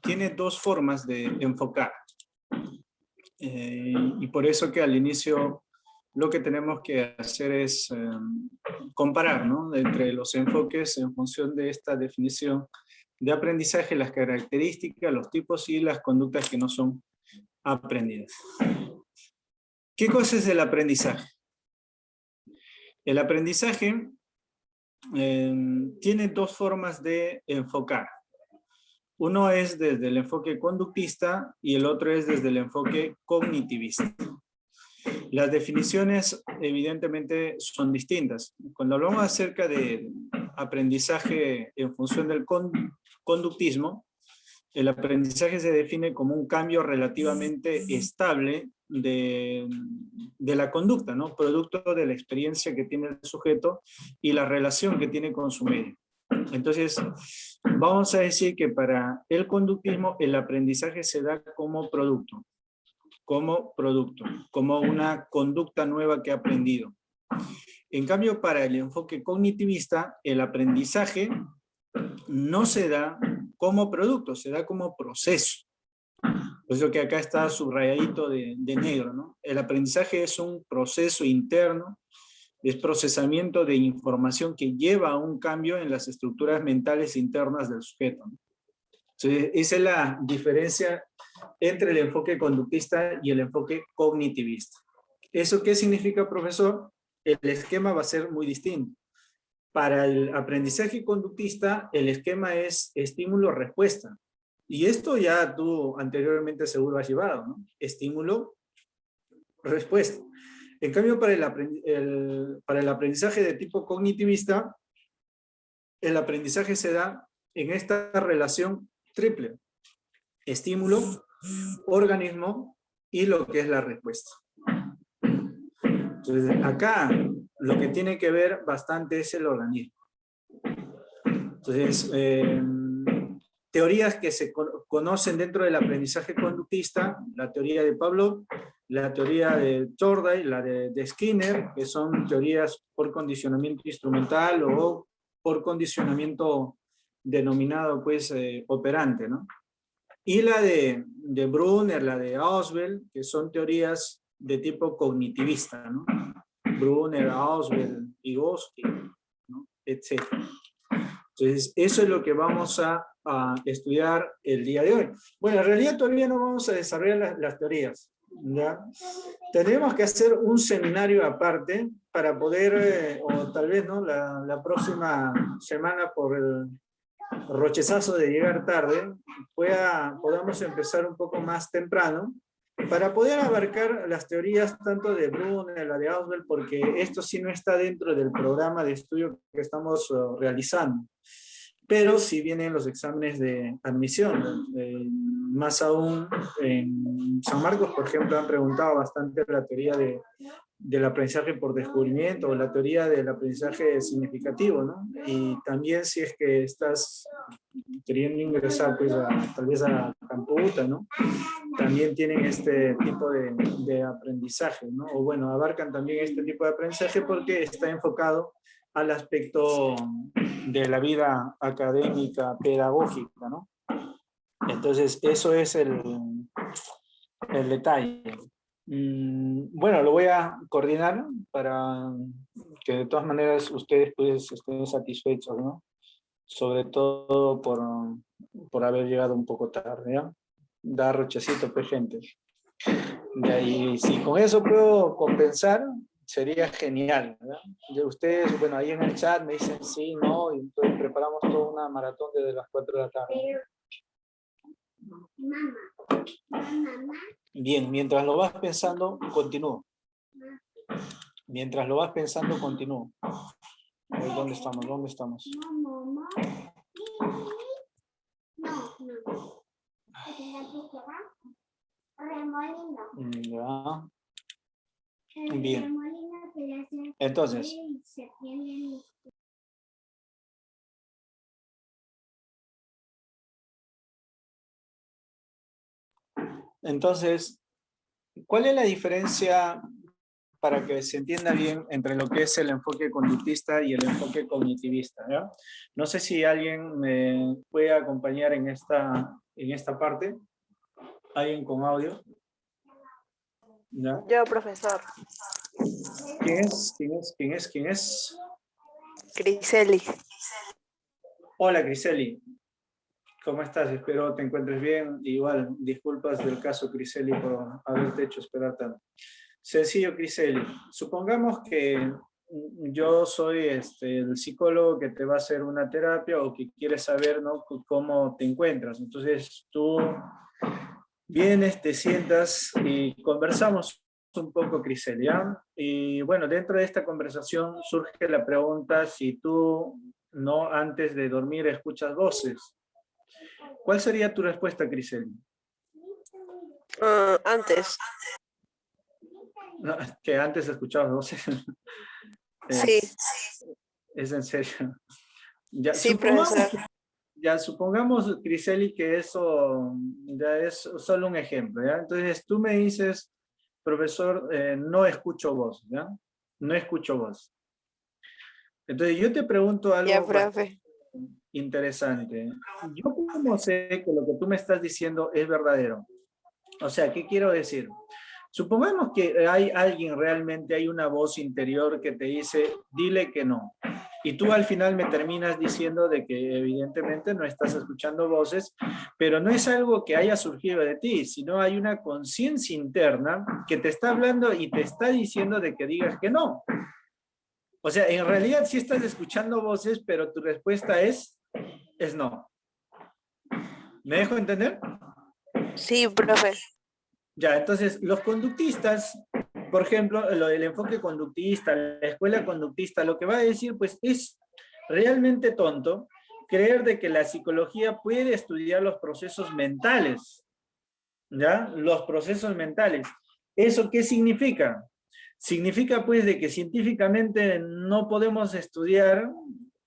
tiene dos formas de enfocar. Y por eso que al inicio lo que tenemos que hacer es comparar, ¿no?, entre los enfoques en función de esta definición de aprendizaje, las características, los tipos y las conductas que no son aprendidas. ¿Qué cosa es el aprendizaje? El aprendizaje tiene dos formas de enfocar. Uno es desde el enfoque conductista y el otro es desde el enfoque cognitivista. Las definiciones evidentemente son distintas. Cuando hablamos acerca de aprendizaje en función del conductismo, el aprendizaje se define como un cambio relativamente estable de la conducta, ¿no?, producto de la experiencia que tiene el sujeto y la relación que tiene con su medio. Entonces, vamos a decir que para el conductismo el aprendizaje se da como producto, como una conducta nueva que ha aprendido. En cambio, para el enfoque cognitivista, el aprendizaje no se da como producto, se da como proceso. Por eso que acá está subrayadito de negro, ¿no? El aprendizaje es un proceso interno, es procesamiento de información que lleva a un cambio en las estructuras mentales internas del sujeto, ¿no? Entonces, esa es la diferencia entre el enfoque conductista y el enfoque cognitivista. ¿Eso qué significa, profesor? El esquema va a ser muy distinto. Para el aprendizaje conductista, el esquema es estímulo-respuesta. Y esto ya tú anteriormente seguro has llevado, ¿no? Estímulo-respuesta. En cambio, para el aprendizaje de tipo cognitivista, el aprendizaje se da en esta relación triple: estímulo, organismo y lo que es la respuesta. Entonces, acá lo que tiene que ver bastante es el organismo. Entonces, teorías que se conocen dentro del aprendizaje conductista: la teoría de Pavlov, la teoría de Thorndike, la de Skinner, que son teorías por condicionamiento instrumental o por condicionamiento denominado, pues, operante, ¿no? Y la de Brunner, la de Ausubel, que son teorías de tipo cognitivista, ¿no? Brunner, Ausubel, Vygotsky, ¿no?, etc. Entonces, eso es lo que vamos a estudiar el día de hoy. Bueno, en realidad todavía no vamos a desarrollar las teorías, ¿ya? Tenemos que hacer un seminario aparte para poder, o tal vez, ¿no?, la próxima semana, por el rochezazo de llegar tarde, podamos empezar un poco más temprano para poder abarcar las teorías tanto de Brunner, la de Ausubel, porque esto sí no está dentro del programa de estudio que estamos realizando. Pero sí vienen los exámenes de admisión. Más aún, en San Marcos, por ejemplo, han preguntado bastante la teoría del aprendizaje por descubrimiento, o la teoría del aprendizaje significativo, ¿no? Y también, si es que estás queriendo ingresar, pues, tal vez a Camputa, ¿no?, también tienen este tipo de aprendizaje, ¿no? O bueno, abarcan también este tipo de aprendizaje porque está enfocado al aspecto de la vida académica, pedagógica, ¿no? Entonces, eso es el detalle. Bueno, lo voy a coordinar para que de todas maneras ustedes, pues, estén satisfechos, ¿no? Sobre todo por haber llegado un poco tarde, ¿ya? Da rochecito, pues, gente. Y ahí, si con eso puedo compensar, sería genial, ¿verdad? De ustedes, bueno, ahí en el chat me dicen sí, no, y entonces preparamos toda una maratón desde las 4 de la tarde. Bien, mientras lo vas pensando, continúo. Mientras lo vas pensando, continúo. A ver, ¿dónde estamos? ¿Dónde estamos? Ya. Bien. Entonces, ¿cuál es la diferencia, para que se entienda bien, entre lo que es el enfoque conductista y el enfoque cognitivista, ¿ya? No sé si alguien me puede acompañar en esta en esta parte? ¿Alguien con audio? ¿Ya? Yo, profesor. ¿Quién es? ¿Quién es? ¿Quién es? ¿Quién es? Griseli. Hola, Criseli. ¿Cómo estás? Espero te encuentres bien. Igual, disculpas del caso, Criseli, por haberte hecho esperar tanto. Sencillo, Criseli. Supongamos que yo soy el psicólogo que te va a hacer una terapia o que quieres saber, ¿no?, cómo te encuentras. Entonces tú vienes, te sientas y conversamos un poco, Criseli, ¿ya? Y bueno, dentro de esta conversación surge la pregunta si tú, no antes de dormir, escuchas voces. ¿Cuál sería tu respuesta, Criseli? Antes. No, que antes escuchabas voces. Sí, Es en serio. Ya, sí, profesor. supongamos, Criseli, que eso ya es solo un ejemplo, ¿ya? Entonces tú me dices, profesor, no escucho voz, ¿ya? No escucho voz. Entonces yo te pregunto Ya, algo bastante profe. interesante. ¿Yo cómo sé que lo que tú me estás diciendo es verdadero? O sea, ¿qué quiero decir? Supongamos que hay alguien realmente, hay una voz interior que te dice, dile que no. Y tú al final me terminas diciendo de que evidentemente no estás escuchando voces, pero no es algo que haya surgido de ti, sino hay una conciencia interna que te está hablando y te está diciendo de que digas que no. O sea, en realidad sí estás escuchando voces, pero tu respuesta es no. ¿Me dejo entender? Sí, profe. Ya, entonces, los conductistas, por ejemplo, lo del enfoque conductista, la escuela conductista, lo que va a decir, pues, es realmente tonto creer de que la psicología puede estudiar los procesos mentales, ¿ya? Los procesos mentales. ¿Eso qué significa? Significa, pues, de que científicamente no podemos estudiar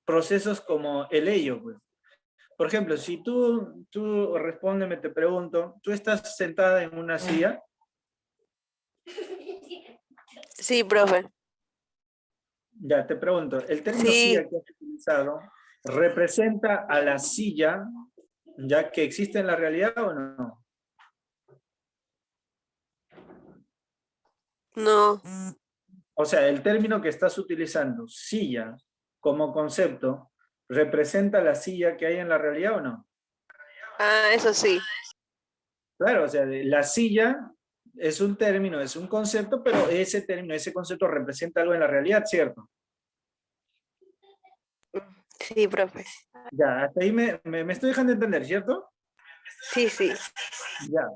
procesos como el ello, pues. Por ejemplo, si tú respóndeme, te pregunto, tú estás sentada en una silla. Sí, profe. Ya, te pregunto, ¿el término Sí, silla que has utilizado representa a la silla ya que existe en la realidad o no? no. O sea, el término que estás utilizando, silla, como concepto, ¿representa la silla que hay en la realidad o no? Eso sí. Claro, o sea, la silla es un término, es un concepto, pero ese término, ese concepto representa algo en la realidad, ¿cierto? Sí, profe. Ya, hasta ahí me estoy dejando entender, ¿cierto? Sí, sí. Ya.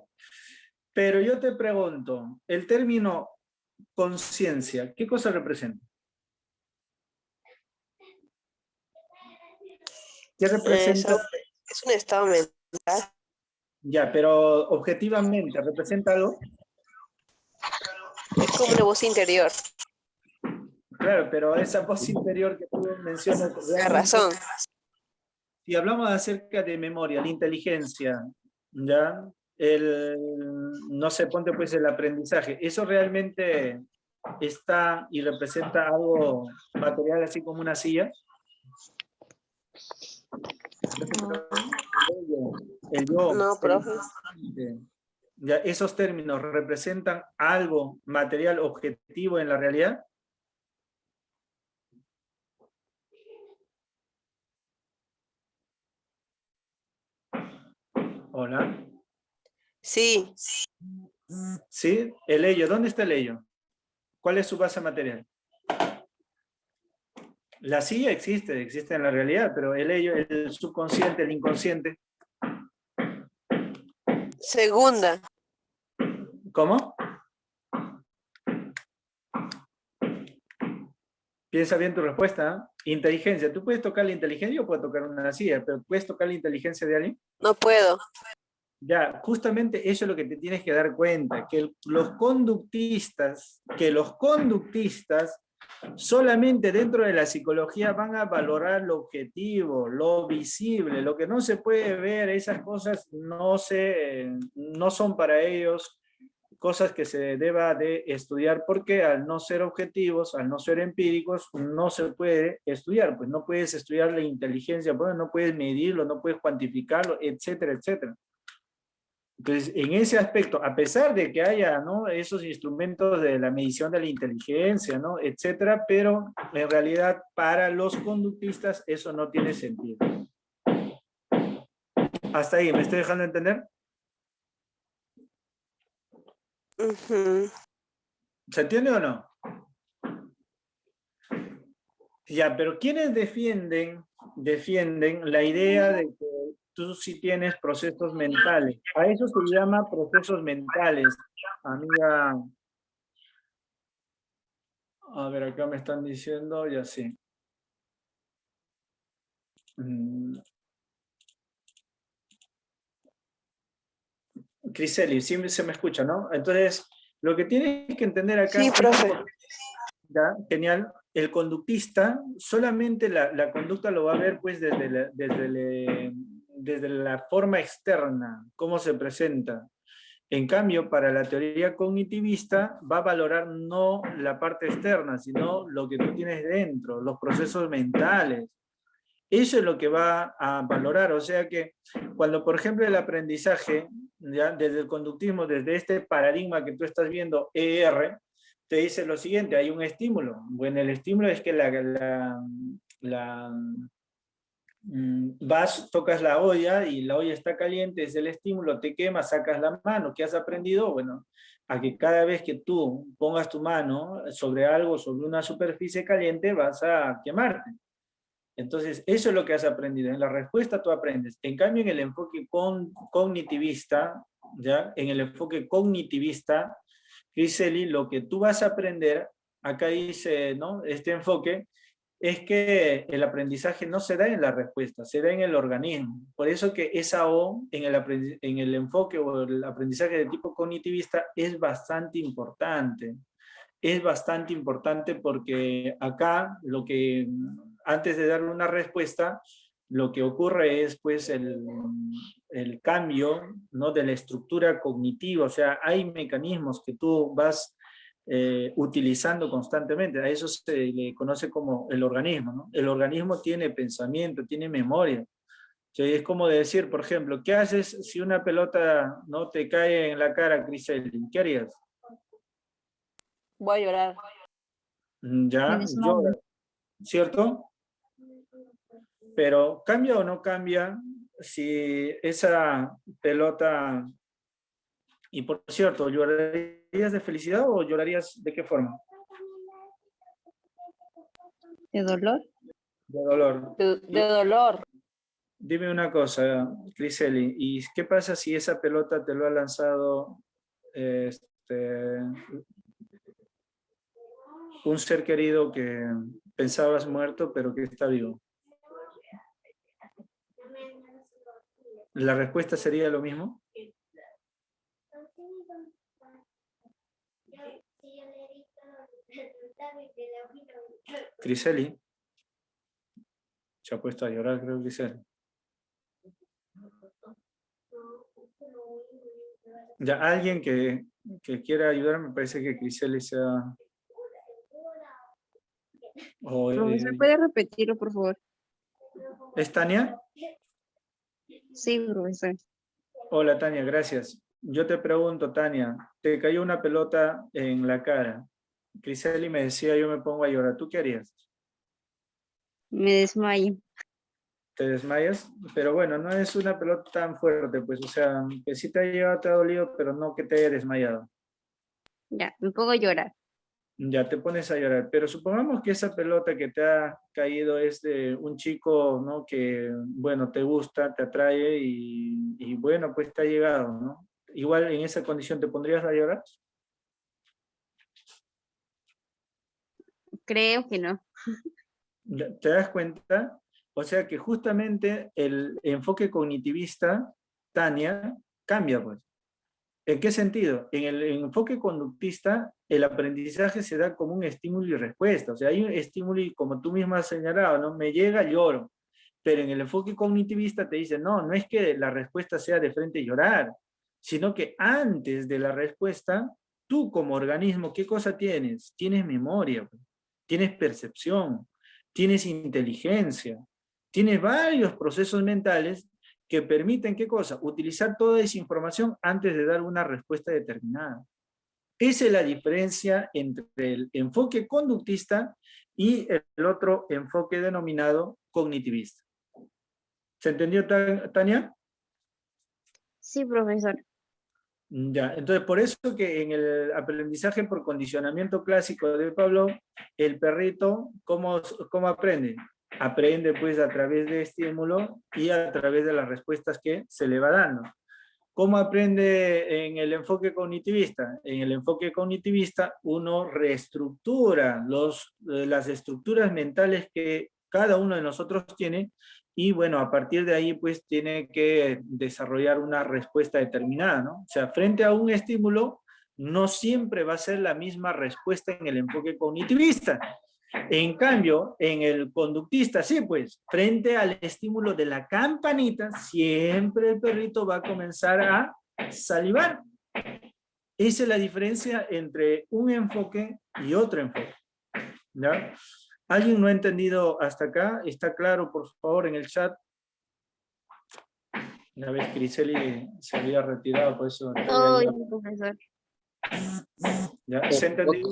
Pero yo te pregunto, el término conciencia, ¿qué cosa representa? ¿Qué representa? Es un estado mental. Ya, pero objetivamente, ¿representa algo? Es como una voz interior. Claro, pero esa voz interior que tú mencionas, La realmente, razón. si hablamos acerca de memoria, la inteligencia, ¿ya? No sé, ponte pues el aprendizaje, ¿eso realmente está y representa algo material así como una silla? Yo te pregunto, el yo, No, profe. ¿ya esos términos representan algo material objetivo en la realidad? Hola. Sí. ¿Sí? El ello, ¿dónde está el ello? ¿Cuál es su base material? La silla existe en la realidad, pero el ello, el subconsciente, el inconsciente. Segunda. ¿Cómo? Piensa bien tu respuesta. ¿Eh? Inteligencia. ¿Tú puedes tocar la inteligencia? Yo puedo tocar una silla, pero ¿puedes tocar la inteligencia de alguien? No puedo. Ya, justamente eso es lo que te tienes que dar cuenta, que los conductistas solamente dentro de la psicología van a valorar lo objetivo, lo visible, lo que no se puede ver, esas cosas no son para ellos cosas que se deba de estudiar porque al no ser objetivos, al no ser empíricos, no se puede estudiar, pues no puedes estudiar la inteligencia, pues no puedes medirlo, no puedes cuantificarlo, etcétera, etcétera. Entonces, en ese aspecto, a pesar de que haya, ¿no?, esos instrumentos de la medición de la inteligencia, ¿no?, etcétera, pero en realidad para los conductistas eso no tiene sentido. Hasta ahí, ¿me estoy dejando entender? Ujú. ¿Se entiende o no? Ya, pero ¿quiénes defienden la idea de que tú sí tienes procesos mentales? A eso se llama procesos mentales, amiga. A ver, acá me están diciendo, ya sí. Criseli, sí se me escucha, ¿no? Entonces, lo que tienes que entender acá Sí, es que, profe. ya, genial, el conductista solamente la conducta lo va a ver pues desde la forma externa, cómo se presenta. En cambio, para la teoría cognitivista va a valorar no la parte externa, sino lo que tú tienes dentro, los procesos mentales. Eso es lo que va a valorar. O sea que cuando, por ejemplo, el aprendizaje, ya desde el conductismo, desde este paradigma que tú estás viendo, ER, te dice lo siguiente: hay un estímulo. Bueno, el estímulo es que vas, tocas la olla y la olla está caliente, es el estímulo, te quema, sacas la mano. ¿Qué has aprendido? Bueno, a que cada vez que tú pongas tu mano sobre algo, sobre una superficie caliente, vas a quemarte. Entonces, eso es lo que has aprendido. En la respuesta tú aprendes. En cambio, en el enfoque cognitivista, ¿ya? En el enfoque cognitivista, Criseli, lo que tú vas a aprender, acá dice, ¿no?, este enfoque, es que el aprendizaje no se da en la respuesta, se da en el organismo. Por eso que esa O en el enfoque o el aprendizaje de tipo cognitivista es bastante importante. Es bastante importante porque acá lo que, antes de darle una respuesta, lo que ocurre es pues el cambio, ¿no?, de la estructura cognitiva. O sea, hay mecanismos que tú vas utilizando constantemente. A eso se le conoce como el organismo, ¿no? El organismo tiene pensamiento, tiene memoria. O sea, es como decir, por ejemplo, ¿qué haces si una pelota no te cae en la cara, Crisel? ¿Qué harías? Voy a llorar. Me Ya, desmayo. llora, ¿cierto? Pero ¿cambia o no cambia si esa pelota... Y por cierto, ¿llorarías de felicidad o llorarías de qué forma? ¿De dolor? De dolor. De dolor. Dime una cosa, Criseli, ¿y qué pasa si esa pelota te lo ha lanzado un ser querido que pensabas muerto pero que está vivo? ¿La respuesta sería lo mismo? Criseli se ha puesto a llorar, creo, Criseli. Ya, alguien que quiera ayudar, me parece que Criseli sea... Profesor, ¿puede repetirlo, por favor? ¿Es Tania? Sí, profesor. Hola, Tania, gracias. Yo te pregunto, Tania, te cayó una pelota en la cara. Criseli me decía, yo me pongo a llorar. ¿Tú qué harías? Me desmayo. ¿Te desmayas? Pero bueno, no es una pelota tan fuerte, pues, o sea, que sí te ha llegado, te ha dolido, pero no que te haya desmayado. Ya, me pongo a llorar. Ya te pones a llorar. Pero supongamos que esa pelota que te ha caído es de un chico, ¿no?, que, bueno, te gusta, te atrae y bueno, pues te ha llegado, ¿no? Igual en esa condición, ¿te pondrías a llorar? Creo que no. ¿Te das cuenta? O sea que justamente el enfoque cognitivista, Tania, cambia, pues. ¿En qué sentido? En el enfoque conductista, el aprendizaje se da como un estímulo y respuesta. O sea, hay un estímulo y, como tú misma has señalado, ¿no?, me llega, lloro. Pero en el enfoque cognitivista te dice, no, no es que la respuesta sea de frente llorar, sino que antes de la respuesta, tú como organismo, ¿qué cosa tienes? Tienes memoria, pues. Tienes percepción, tienes inteligencia, tienes varios procesos mentales que permiten, ¿qué cosa? Utilizar toda esa información antes de dar una respuesta determinada. Esa es la diferencia entre el enfoque conductista y el otro enfoque denominado cognitivista. ¿Se entendió, Tania? Sí, profesor. Ya, entonces por eso que en el aprendizaje por condicionamiento clásico de Pablo, el perrito, ¿cómo aprende? Aprende pues a través de estímulo y a través de las respuestas que se le va dando. ¿Cómo aprende en el enfoque cognitivista? En el enfoque cognitivista uno reestructura las estructuras mentales que cada uno de nosotros tiene y bueno, a partir de ahí pues tiene que desarrollar una respuesta determinada, ¿no? O sea, frente a un estímulo no siempre va a ser la misma respuesta en el enfoque cognitivista. En cambio, en el conductista, sí, pues, frente al estímulo de la campanita, siempre el perrito va a comenzar a salivar. Esa es la diferencia entre un enfoque y otro enfoque. ¿Ya? ¿Alguien no ha entendido hasta acá? ¿Está claro, por favor, en el chat? Una vez Criseli se había retirado, por eso... Todo bien, profesor. ¿Ya? ¿Se ha entendido?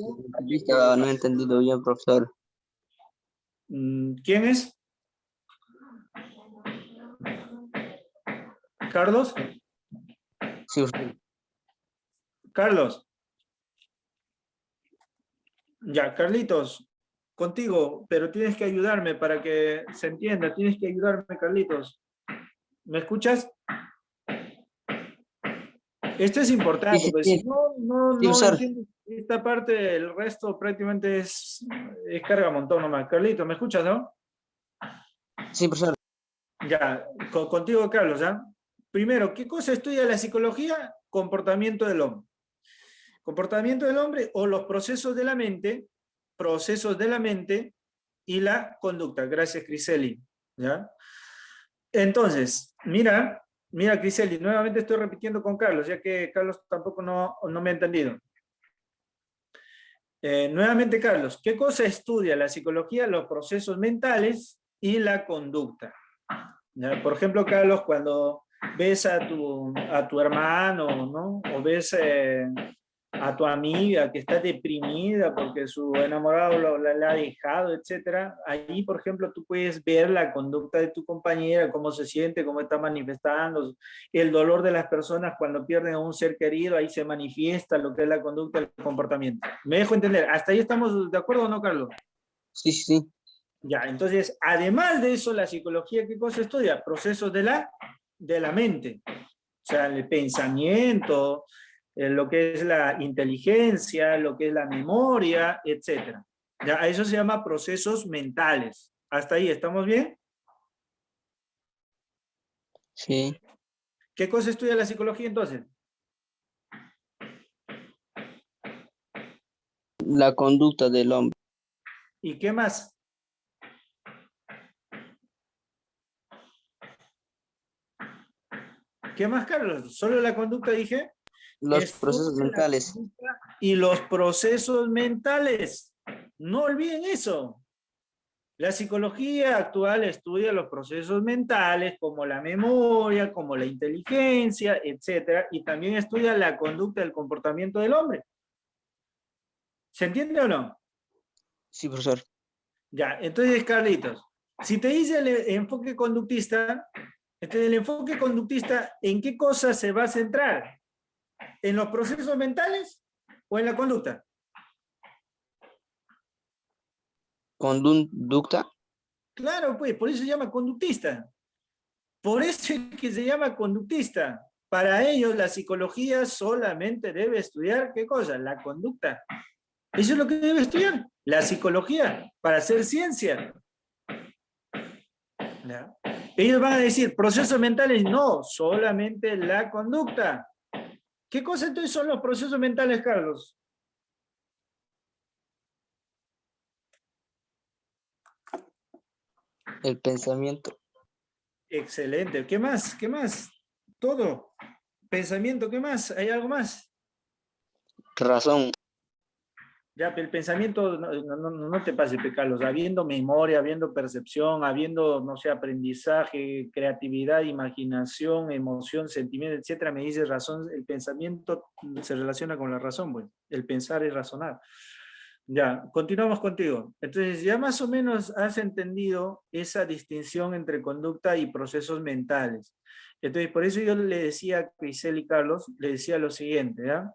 No he entendido bien, profesor. ¿Quién es? ¿Carlos? Sí, profesor. Carlos. Ya, Carlitos, contigo, pero tienes que ayudarme para que se entienda. Tienes que ayudarme, Carlitos. ¿Me escuchas? Esto es importante, Sí, pues sí. si no Sí, profesor. entiendes esta parte, el resto prácticamente es carga montón nomás. Carlitos, ¿me escuchas, no? Sí, profesor. Ya, contigo, Carlos, ¿ya? Primero, ¿qué cosa estudia la psicología? Comportamiento del hombre. Comportamiento del hombre o los procesos de la mente y la conducta. Gracias, Criseli. ¿Ya? Entonces, mira, Criseli, nuevamente estoy repitiendo con Carlos, ya que Carlos tampoco no me ha entendido. Nuevamente, Carlos, ¿qué cosa estudia la psicología? Los procesos mentales y la conducta. ¿Ya? Por ejemplo, Carlos, cuando ves a tu hermano, ¿no? O ves a tu amiga que está deprimida porque su enamorado la ha dejado, etc. Ahí, por ejemplo, tú puedes ver la conducta de tu compañera, cómo se siente, cómo está manifestando, el dolor de las personas cuando pierden a un ser querido, ahí se manifiesta lo que es la conducta, el comportamiento. ¿Me dejo entender? ¿Hasta ahí estamos de acuerdo o no, Carlos? Sí, sí, sí. Ya, entonces, además de eso, la psicología, ¿qué cosa estudia? Procesos de la mente. O sea, el pensamiento, lo que es la inteligencia, lo que es la memoria, etc. Ya, a eso se llama procesos mentales. ¿Hasta ahí estamos bien? Sí. ¿Qué cosa estudia la psicología entonces? La conducta del hombre. ¿Y qué más? ¿Qué más, Carlos? ¿Solo la conducta dije? Los procesos Estudia la mentales. conducta y los procesos mentales. No olviden eso. La psicología actual estudia los procesos mentales como la memoria, como la inteligencia, etc. Y también estudia la conducta del comportamiento del hombre. ¿Se entiende o no? Sí, profesor. Ya, entonces, Carlitos, si te dice el enfoque conductista, entonces el enfoque conductista, ¿en qué cosa se va a centrar? ¿En los procesos mentales o en la conducta? Conducta. Claro, pues, por eso se llama conductista. Por eso es que se llama conductista. Para ellos la psicología solamente debe estudiar, ¿qué cosa? La conducta. Eso es lo que debe estudiar, la psicología, para hacer ciencia. ¿Ya? Ellos van a decir, procesos mentales, no, solamente la conducta. ¿Qué cosa entonces son los procesos mentales, Carlos? El pensamiento. Excelente. ¿Qué más? ¿Qué más? Todo. Pensamiento, ¿qué más? ¿Hay algo más? Razón. Ya, pero el pensamiento, no te pases, Carlos, habiendo memoria, habiendo percepción, habiendo, no sé, aprendizaje, creatividad, imaginación, emoción, sentimiento, etcétera, me dices razón, el pensamiento se relaciona con la razón, bueno, el pensar es razonar. Ya, continuamos contigo. Entonces, ya más o menos has entendido esa distinción entre conducta y procesos mentales. Entonces, por eso yo le decía a Crisel y Carlos, le decía lo siguiente, ¿ya?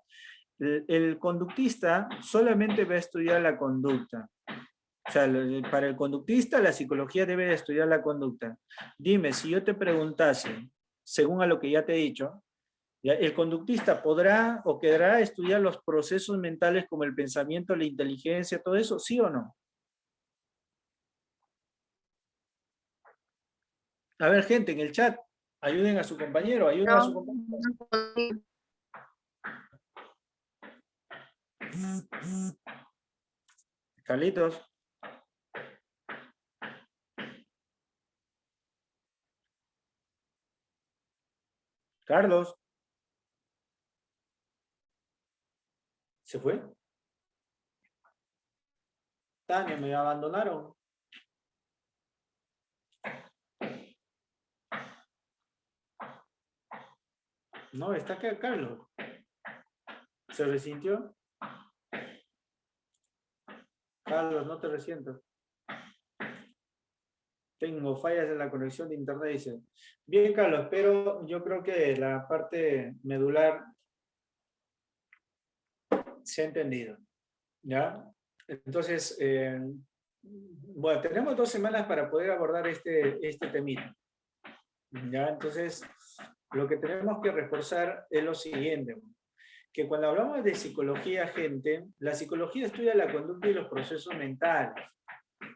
El conductista solamente va a estudiar la conducta. O sea, para el conductista la psicología debe de estudiar la conducta. Dime, si yo te preguntase, según a lo que ya te he dicho, ¿ya? ¿El conductista podrá o querrá estudiar los procesos mentales como el pensamiento, la inteligencia, todo eso? ¿Sí o no? A ver, gente, en el chat, ayuden a su compañero, ayuden a No, su compañero. no podría. Carlitos, Carlos, ¿se fue? Tania, me abandonaron. No, está acá Carlos. ¿Se resintió? Carlos, no te resientas. Tengo fallas en la conexión de internet, dice. Bien, Carlos, pero yo creo que la parte medular se ha entendido. ¿Ya? Entonces, bueno, tenemos 2 semanas para poder abordar este temita. ¿Ya? Entonces, lo que tenemos que reforzar es lo siguiente, que cuando hablamos de psicología, gente, la psicología estudia la conducta y los procesos mentales.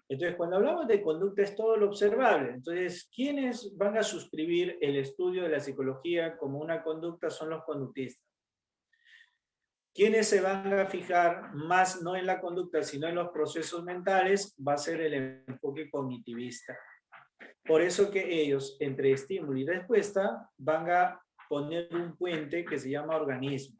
Entonces, cuando hablamos de conducta es todo lo observable. Entonces, ¿quiénes van a suscribir el estudio de la psicología como una conducta? Son los conductistas. ¿Quiénes se van a fijar más no en la conducta, sino en los procesos mentales? Va a ser el enfoque cognitivista. Por eso que ellos, entre estímulo y respuesta, van a poner un puente que se llama organismo.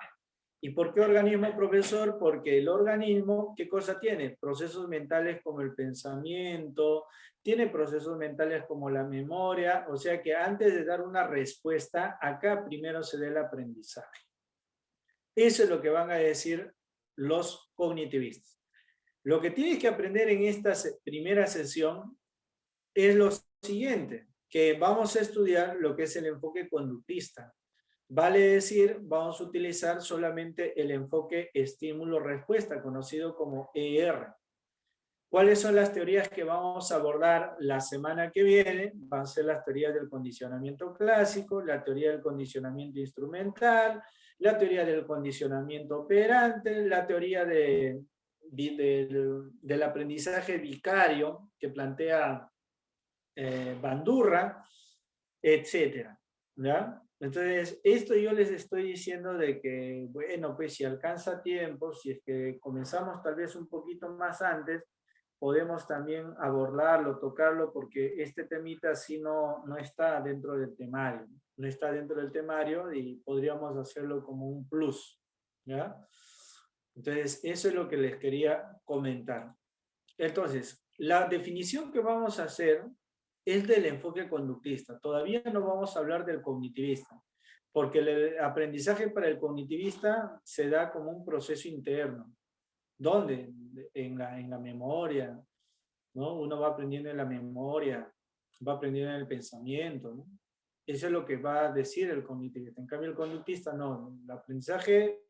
¿Y por qué organismo, profesor? Porque el organismo, ¿qué cosa tiene? Procesos mentales como el pensamiento, tiene procesos mentales como la memoria, o sea que antes de dar una respuesta, acá primero se da el aprendizaje. Eso es lo que van a decir los cognitivistas. Lo que tienes que aprender en esta primera sesión es lo siguiente, que vamos a estudiar lo que es el enfoque conductista. Vale decir, vamos a utilizar solamente el enfoque estímulo-respuesta, conocido como ER. ¿Cuáles son las teorías que vamos a abordar la semana que viene? Van a ser las teorías del condicionamiento clásico, la teoría del condicionamiento instrumental, la teoría del condicionamiento operante, la teoría del aprendizaje vicario que plantea Bandurra, etcétera, ¿ya? Entonces, esto yo les estoy diciendo de que, bueno, pues si alcanza tiempo, si es que comenzamos tal vez un poquito más antes, podemos también abordarlo, tocarlo, porque este temita sí no está dentro del temario, no está dentro del temario y podríamos hacerlo como un plus, ¿ya? Entonces, eso es lo que les quería comentar. Entonces, la definición que vamos a hacer es del enfoque conductista. Todavía no vamos a hablar del cognitivista, porque el aprendizaje para el cognitivista se da como un proceso interno. ¿Dónde? En la memoria, ¿no? Uno va aprendiendo en la memoria, va aprendiendo en el pensamiento, ¿no? Eso es lo que va a decir el cognitivista. En cambio, el conductista no. El aprendizaje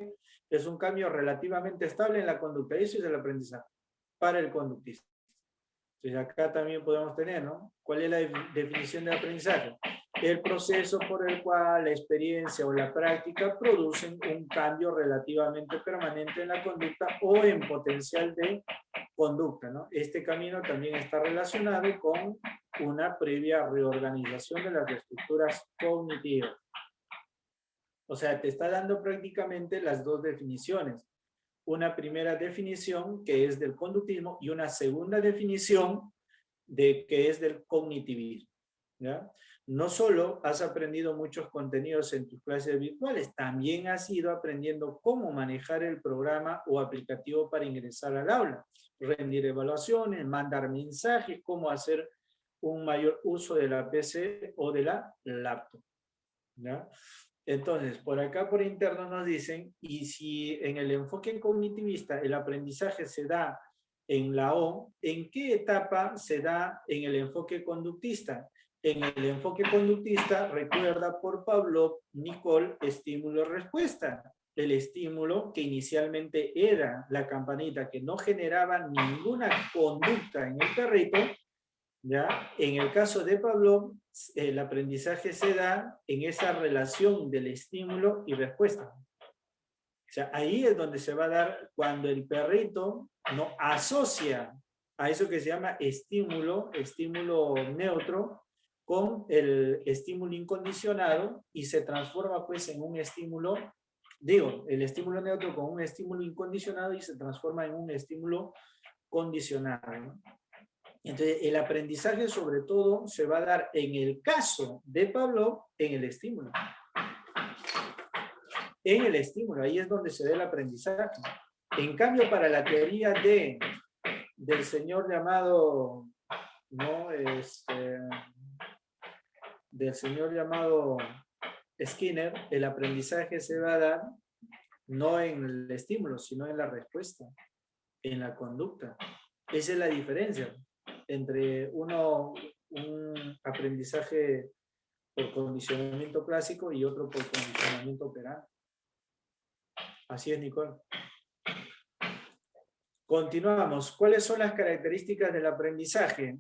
es un cambio relativamente estable en la conducta. Eso es el aprendizaje para el conductista. Entonces acá también podemos tener, ¿no? ¿Cuál es la definición de aprendizaje? El proceso por el cual la experiencia o la práctica producen un cambio relativamente permanente en la conducta o en potencial de conducta, ¿no? Este camino también está relacionado con una previa reorganización de las estructuras cognitivas. O sea, te está dando prácticamente las 2 definiciones. Una primera definición que es del conductismo y una segunda definición de que es del cognitivismo. ¿ya? No solo has aprendido muchos contenidos en tus clases virtuales, también has ido aprendiendo cómo manejar el programa o aplicativo para ingresar al aula, rendir evaluaciones, mandar mensajes, cómo hacer un mayor uso de la PC o de la laptop, ¿ya? Entonces, por acá por interno nos dicen, y si en el enfoque cognitivista el aprendizaje se da en la O, ¿en qué etapa se da en el enfoque conductista? En el enfoque conductista, recuerda por Pavlov, Nicole, estímulo-respuesta. El estímulo que inicialmente era la campanita que no generaba ninguna conducta en el perrito, ¿ya? En el caso de Pavlov, el aprendizaje se da en esa relación del estímulo y respuesta. O sea, ahí es donde se va a dar cuando el perrito no asocia a eso que se llama estímulo neutro, con el estímulo incondicionado y se transforma pues en un estímulo, el estímulo neutro con un estímulo incondicionado y se transforma en un estímulo condicionado, ¿no? Entonces, el aprendizaje sobre todo se va a dar en el caso de Pavlov en el estímulo. En el estímulo, ahí es donde se da el aprendizaje. En cambio, para la teoría del señor llamado, ¿no? Del señor llamado Skinner, el aprendizaje se va a dar no en el estímulo, sino en la respuesta, en la conducta. Esa es la diferencia entre un aprendizaje por condicionamiento clásico y otro por condicionamiento operante. Así es, Nicole. Continuamos. ¿Cuáles son las características del aprendizaje?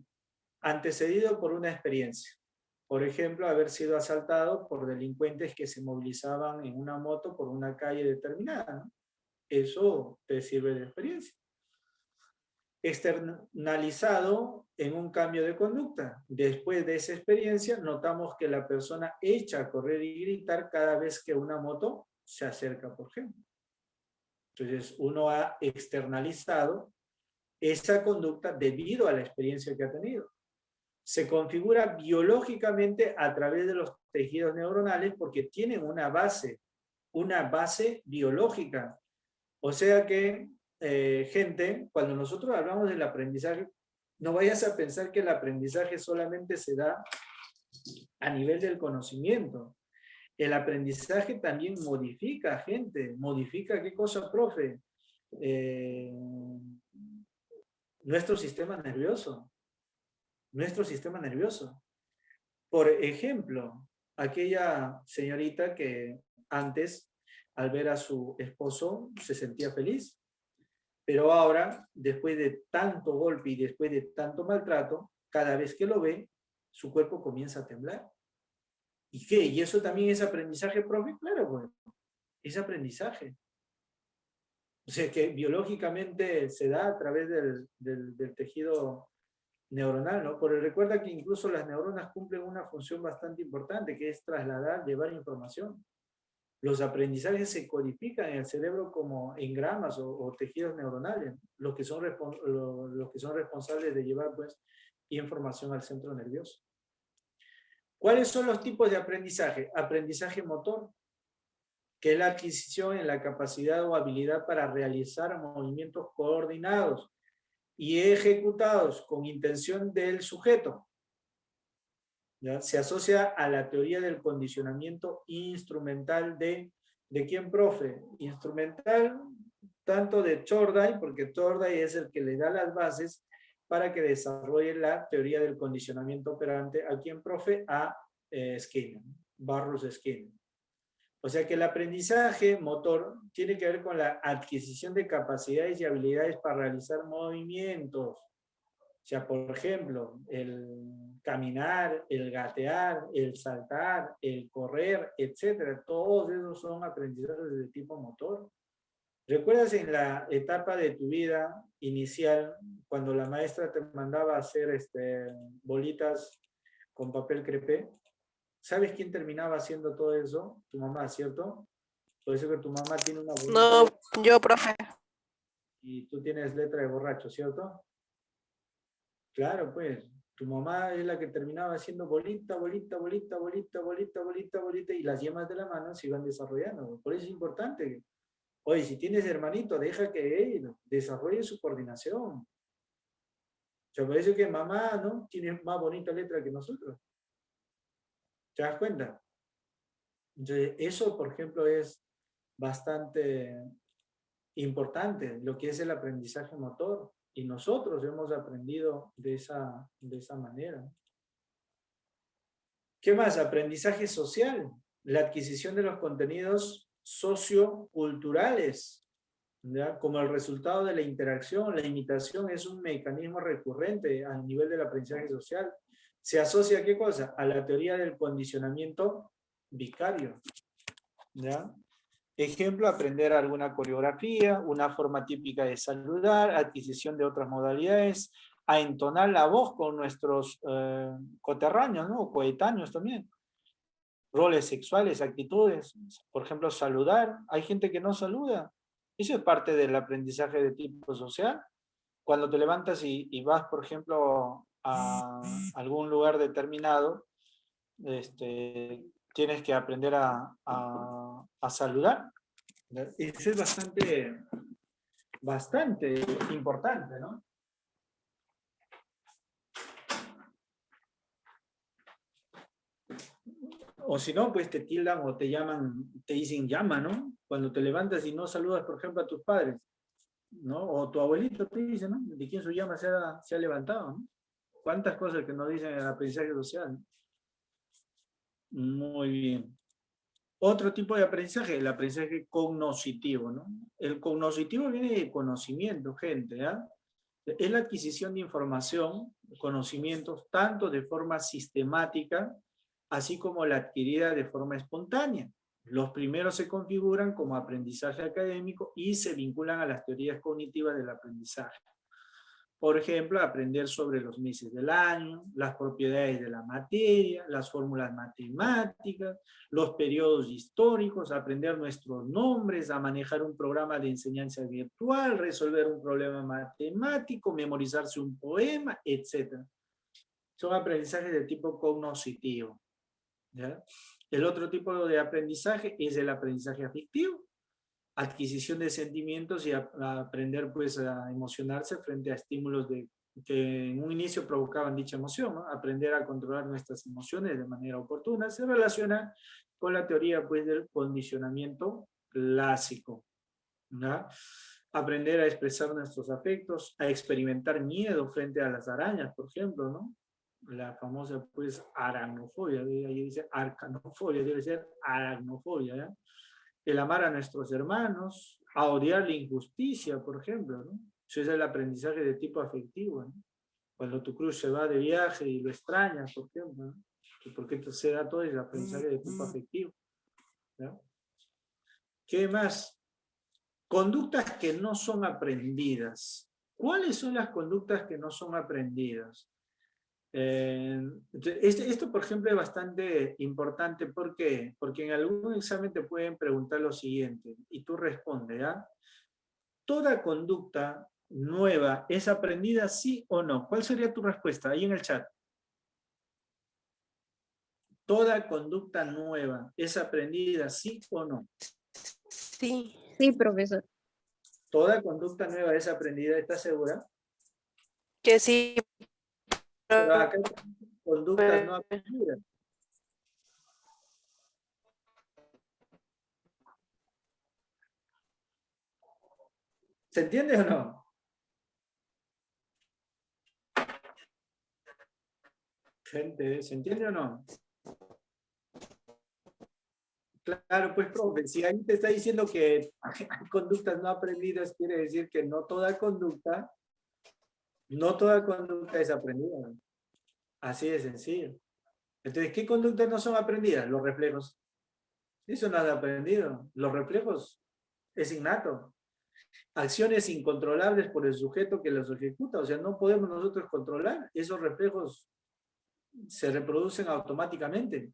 Antecedido por una experiencia. Por ejemplo, haber sido asaltado por delincuentes que se movilizaban en una moto por una calle determinada, ¿no? Eso te sirve de experiencia. Externalizado en un cambio de conducta. Después de esa experiencia, notamos que la persona echa a correr y gritar cada vez que una moto se acerca, por ejemplo. Entonces, uno ha externalizado esa conducta debido a la experiencia que ha tenido. Se configura biológicamente a través de los tejidos neuronales porque tienen una base biológica. O sea que, gente, cuando nosotros hablamos del aprendizaje, no vayas a pensar que el aprendizaje solamente se da a nivel del conocimiento. El aprendizaje también modifica, gente. ¿Modifica qué cosa, profe? Nuestro sistema nervioso. Nuestro sistema nervioso. Por ejemplo, aquella señorita que antes, al ver a su esposo, se sentía feliz. Pero ahora, después de tanto golpe y después de tanto maltrato, cada vez que lo ve, su cuerpo comienza a temblar. ¿Y qué? ¿Y eso también es aprendizaje, profe? Claro, pues, es aprendizaje. O sea, que biológicamente se da a través del tejido neuronal, ¿no? Porque recuerda que incluso las neuronas cumplen una función bastante importante, que es trasladar, llevar información. Los aprendizajes se codifican en el cerebro como engramas o tejidos neuronales, los que son responsables de llevar, pues, información al centro nervioso. ¿Cuáles son los tipos de aprendizaje? Aprendizaje motor, que es la adquisición en la capacidad o habilidad para realizar movimientos coordinados y ejecutados con intención del sujeto. ¿Ya? Se asocia a la teoría del condicionamiento instrumental ¿de quién, profe? Instrumental tanto de Chorday, porque Chorday es el que le da las bases para que desarrolle la teoría del condicionamiento operante. ¿A quién, profe? A Skinner, Burroughs Skinner. O sea que el aprendizaje motor tiene que ver con la adquisición de capacidades y habilidades para realizar movimientos. O sea, por ejemplo, el caminar, el gatear, el saltar, el correr, etcétera. Todos esos son aprendizajes de tipo motor. ¿Recuerdas en la etapa de tu vida inicial, cuando la maestra te mandaba a hacer bolitas con papel crepé? ¿Sabes quién terminaba haciendo todo eso? Tu mamá, ¿cierto? Por eso que tu mamá tiene una bonita No, letra yo, profe. y tú tienes letra de borracho, ¿cierto? Claro, pues. Tu mamá es la que terminaba haciendo bolita, bolita, bolita, bolita, bolita, bolita, bolita, y las yemas de la mano se iban desarrollando. Por eso es importante. Oye, si tienes hermanito, deja que él desarrolle su coordinación. O sea, parece que mamá, ¿no?, tiene más bonita letra que nosotros. ¿Te das cuenta? Entonces, eso, por ejemplo, es bastante importante, lo que es el aprendizaje motor. Y nosotros hemos aprendido de esa manera. ¿Qué más? Aprendizaje social. La adquisición de los contenidos socioculturales, ¿ya? Como el resultado de la interacción. La imitación es un mecanismo recurrente a nivel del aprendizaje social. ¿Se asocia a qué cosa? A la teoría del condicionamiento vicario, ¿ya? Ejemplo, aprender alguna coreografía, una forma típica de saludar, adquisición de otras modalidades, a entonar la voz con nuestros coterráneos, ¿no?, o coetáneos también. Roles sexuales, actitudes, por ejemplo, saludar. Hay gente que no saluda. Eso es parte del aprendizaje de tipo social. Cuando te levantas y vas, por ejemplo, a algún lugar determinado, tienes que aprender a saludar. Eso es bastante importante, ¿no? O si no, pues te tildan o te llaman, te dicen llama, ¿no? Cuando te levantas y no saludas, por ejemplo, a tus padres, ¿no? O tu abuelito te dice, ¿no?, de quién su llama se ha levantado, ¿no? ¿Cuántas cosas que nos dicen en el aprendizaje social, ¿no? Muy bien. Otro tipo de aprendizaje, el aprendizaje cognoscitivo, ¿no? El cognoscitivo viene de conocimiento, gente, ¿ya? Es la adquisición de información, conocimientos, tanto de forma sistemática, así como la adquirida de forma espontánea. Los primeros se configuran como aprendizaje académico y se vinculan a las teorías cognitivas del aprendizaje. Por ejemplo, aprender sobre los meses del año, las propiedades de la materia, las fórmulas matemáticas, los periodos históricos, aprender nuestros nombres, a manejar un programa de enseñanza virtual, resolver un problema matemático, memorizarse un poema, etc. Son aprendizajes de tipo cognoscitivo, ¿ya? El otro tipo de aprendizaje es el aprendizaje afectivo. Adquisición de sentimientos y a aprender pues a emocionarse frente a estímulos que en un inicio provocaban dicha emoción, ¿no? Aprender a controlar nuestras emociones de manera oportuna se relaciona con la teoría pues del condicionamiento clásico, ¿no? Aprender a expresar nuestros afectos, a experimentar miedo frente a las arañas, por ejemplo, ¿no? La famosa pues aracnofobia, ahí dice arcanofobia, debe ser aracnofobia, ¿ya? El amar a nuestros hermanos, a odiar la injusticia, por ejemplo, ¿no? Eso es el aprendizaje de tipo afectivo, ¿no? Cuando tu cruz se va de viaje y lo extrañas, por ejemplo, ¿no? Porque se da todo el aprendizaje de tipo afectivo, ¿no? ¿Qué más? Conductas que no son aprendidas. ¿Cuáles son las conductas que no son aprendidas? Esto, por ejemplo, es bastante importante. ¿Por qué? Porque en algún examen te pueden preguntar lo siguiente, y tú respondes, ¿ya? ¿Toda conducta nueva es aprendida, sí o no? ¿Cuál sería tu respuesta? Ahí en el chat. ¿Toda conducta nueva es aprendida, sí o no? Sí. Sí, profesor. ¿Toda conducta nueva es aprendida? ¿Estás segura? Que sí. Pero acá hay conductas no aprendidas. ¿Se entiende o no? Gente, ¿se entiende o no? Claro, pues, profe, si ahí te está diciendo que hay conductas no aprendidas, quiere decir que no toda conducta es aprendida. Así de sencillo. Entonces, ¿qué conductas no son aprendidas? Los reflejos. Eso no es aprendido. Los reflejos es innato. Acciones incontrolables por el sujeto que los ejecuta. O sea, no podemos nosotros controlar. Esos reflejos se reproducen automáticamente.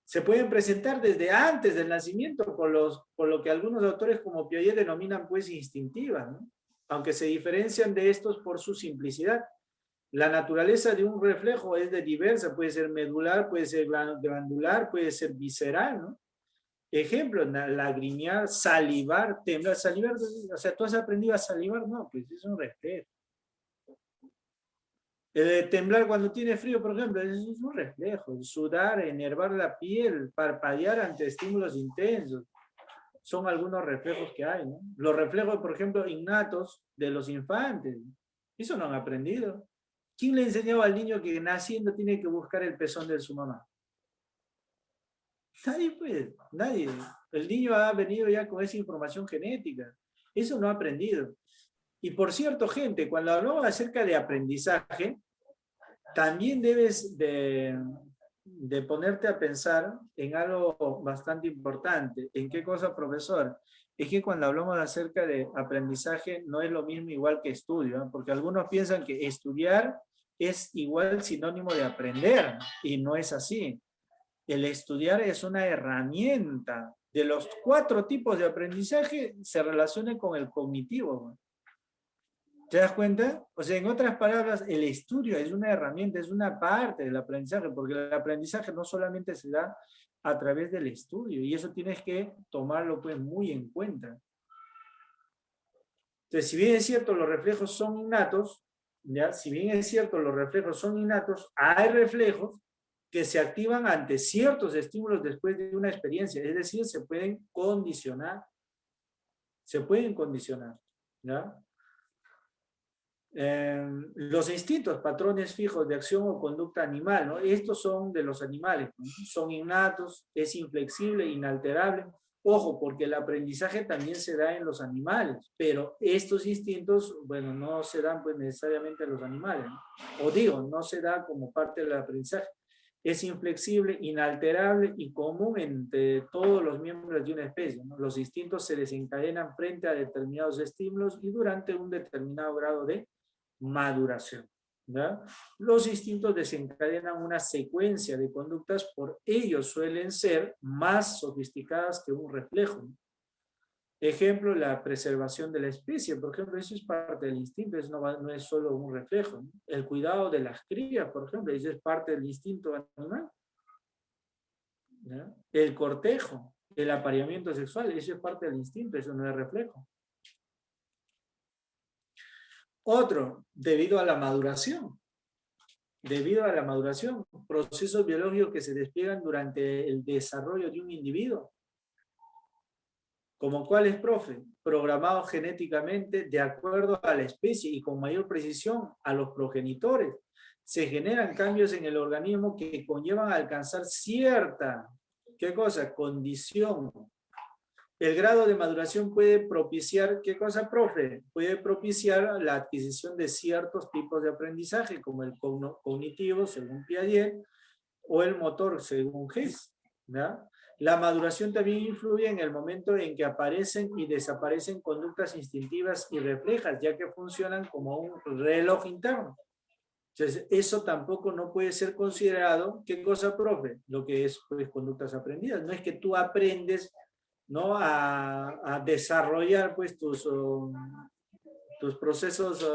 Se pueden presentar desde antes del nacimiento por lo que algunos autores como Piaget denominan pues instintivas, ¿no? Aunque se diferencian de estos por su simplicidad. La naturaleza de un reflejo es de diversa, puede ser medular, puede ser glandular, puede ser visceral, ¿no? Ejemplo, lagrimear, salivar, temblar, salivar, o sea, ¿tú has aprendido a salivar? No, pues es un reflejo. El de temblar cuando tiene frío, por ejemplo, es un reflejo. Sudar, enervar la piel, parpadear ante estímulos intensos. Son algunos reflejos que hay, ¿no? Los reflejos, por ejemplo, innatos de los infantes. Eso no han aprendido. ¿Quién le enseñó al niño que naciendo tiene que buscar el pezón de su mamá? Nadie, pues, nadie. El niño ha venido ya con esa información genética. Eso no ha aprendido. Y por cierto, gente, cuando hablamos acerca de aprendizaje, también debes de ponerte a pensar en algo bastante importante. ¿En qué cosa, profesor? Es que cuando hablamos acerca de aprendizaje no es lo mismo igual que estudio, ¿eh? Porque algunos piensan que estudiar es igual sinónimo de aprender, y no es así. El estudiar es una herramienta. De los 4 tipos de aprendizaje se relaciona con el cognitivo. ¿Te das cuenta? O sea, en otras palabras, el estudio es una herramienta, es una parte del aprendizaje, porque el aprendizaje no solamente se da a través del estudio, y eso tienes que tomarlo pues muy en cuenta. Entonces, si bien es cierto, los reflejos son innatos, ¿ya? Si bien es cierto, los reflejos son innatos, hay reflejos que se activan ante ciertos estímulos después de una experiencia, es decir, se pueden condicionar. Se pueden condicionar, ¿ya? Los instintos, patrones fijos de acción o conducta animal, ¿no? Estos son de los animales, ¿no? Son innatos, es inflexible, inalterable. Ojo, porque el aprendizaje también se da en los animales, pero estos instintos, bueno, no se dan pues necesariamente en los animales, ¿no? O digo, no se da como parte del aprendizaje. Es inflexible, inalterable y común entre todos los miembros de una especie, ¿no? Los instintos se desencadenan frente a determinados estímulos y durante un determinado grado de maduración, ¿verdad? Los instintos desencadenan una secuencia de conductas, por ello suelen ser más sofisticadas que un reflejo, ¿no? Ejemplo, la preservación de la especie, por ejemplo, eso es parte del instinto, eso no es solo un reflejo, ¿no? El cuidado de las crías, por ejemplo, eso es parte del instinto animal, ¿ya? El cortejo, el apareamiento sexual, eso es parte del instinto, eso no es reflejo. Otro, debido a la maduración. Debido a la maduración, procesos biológicos que se despliegan durante el desarrollo de un individuo. ¿Como cuáles, profe? Programados genéticamente de acuerdo a la especie y con mayor precisión a los progenitores. Se generan cambios en el organismo que conllevan a alcanzar cierta, ¿qué cosa? Condición. El grado de maduración puede propiciar, ¿qué cosa, profe? Puede propiciar la adquisición de ciertos tipos de aprendizaje, como el cognitivo, según Piaget, o el motor, según Hess, ¿ya? La maduración también influye en el momento en que aparecen y desaparecen conductas instintivas y reflejas, ya que funcionan como un reloj interno. Entonces, eso tampoco no puede ser considerado, ¿qué cosa, profe? Lo que es, pues, conductas aprendidas. No es que tú aprendes, ¿no?, a desarrollar pues tus procesos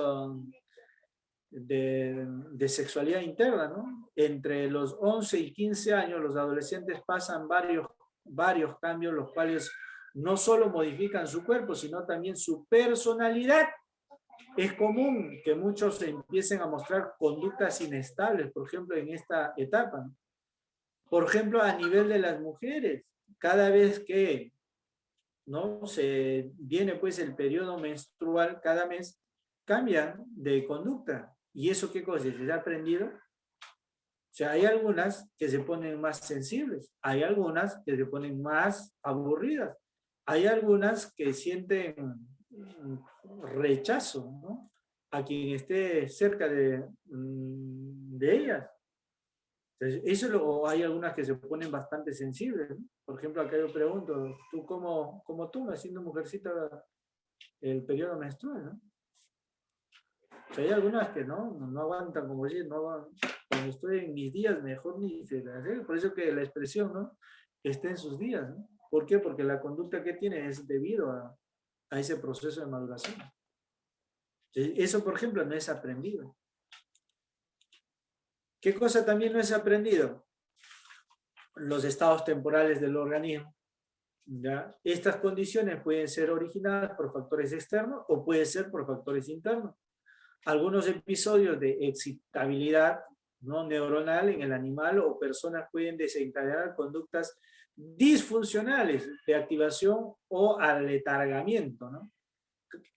de sexualidad interna, ¿no? Entre los 11 y 15 años los adolescentes pasan varios cambios, los cuales no solo modifican su cuerpo, sino también su personalidad. Es común que muchos empiecen a mostrar conductas inestables, por ejemplo, en esta etapa, ¿no? Por ejemplo, a nivel de las mujeres, cada vez que, ¿no?, se viene pues el periodo menstrual, cada mes cambian de conducta. ¿Y eso qué cosa? ¿Se ha aprendido? O sea, hay algunas que se ponen más sensibles, hay algunas que se ponen más aburridas, hay algunas que sienten rechazo, ¿no?, a quien esté cerca de ellas. Entonces, o hay algunas que se ponen bastante sensibles, ¿no? Por ejemplo, acá yo pregunto, ¿tú cómo tú, siendo mujercita, el periodo menstrual, ¿no? O sea, hay algunas que no aguantan, como decir, cuando estoy en mis días, mejor ni se la hace. Por eso que la expresión, ¿no?, está en sus días, ¿no? ¿Por qué? Porque la conducta que tiene es debido a ese proceso de maduración. Entonces, eso, por ejemplo, no es aprendido. ¿Qué cosa también no es aprendido? Los estados temporales del organismo. ¿Ya? Estas condiciones pueden ser originadas por factores externos o pueden ser por factores internos. Algunos episodios de excitabilidad, ¿no?, neuronal en el animal o personas pueden desencadenar conductas disfuncionales de activación o aletargamiento, ¿no?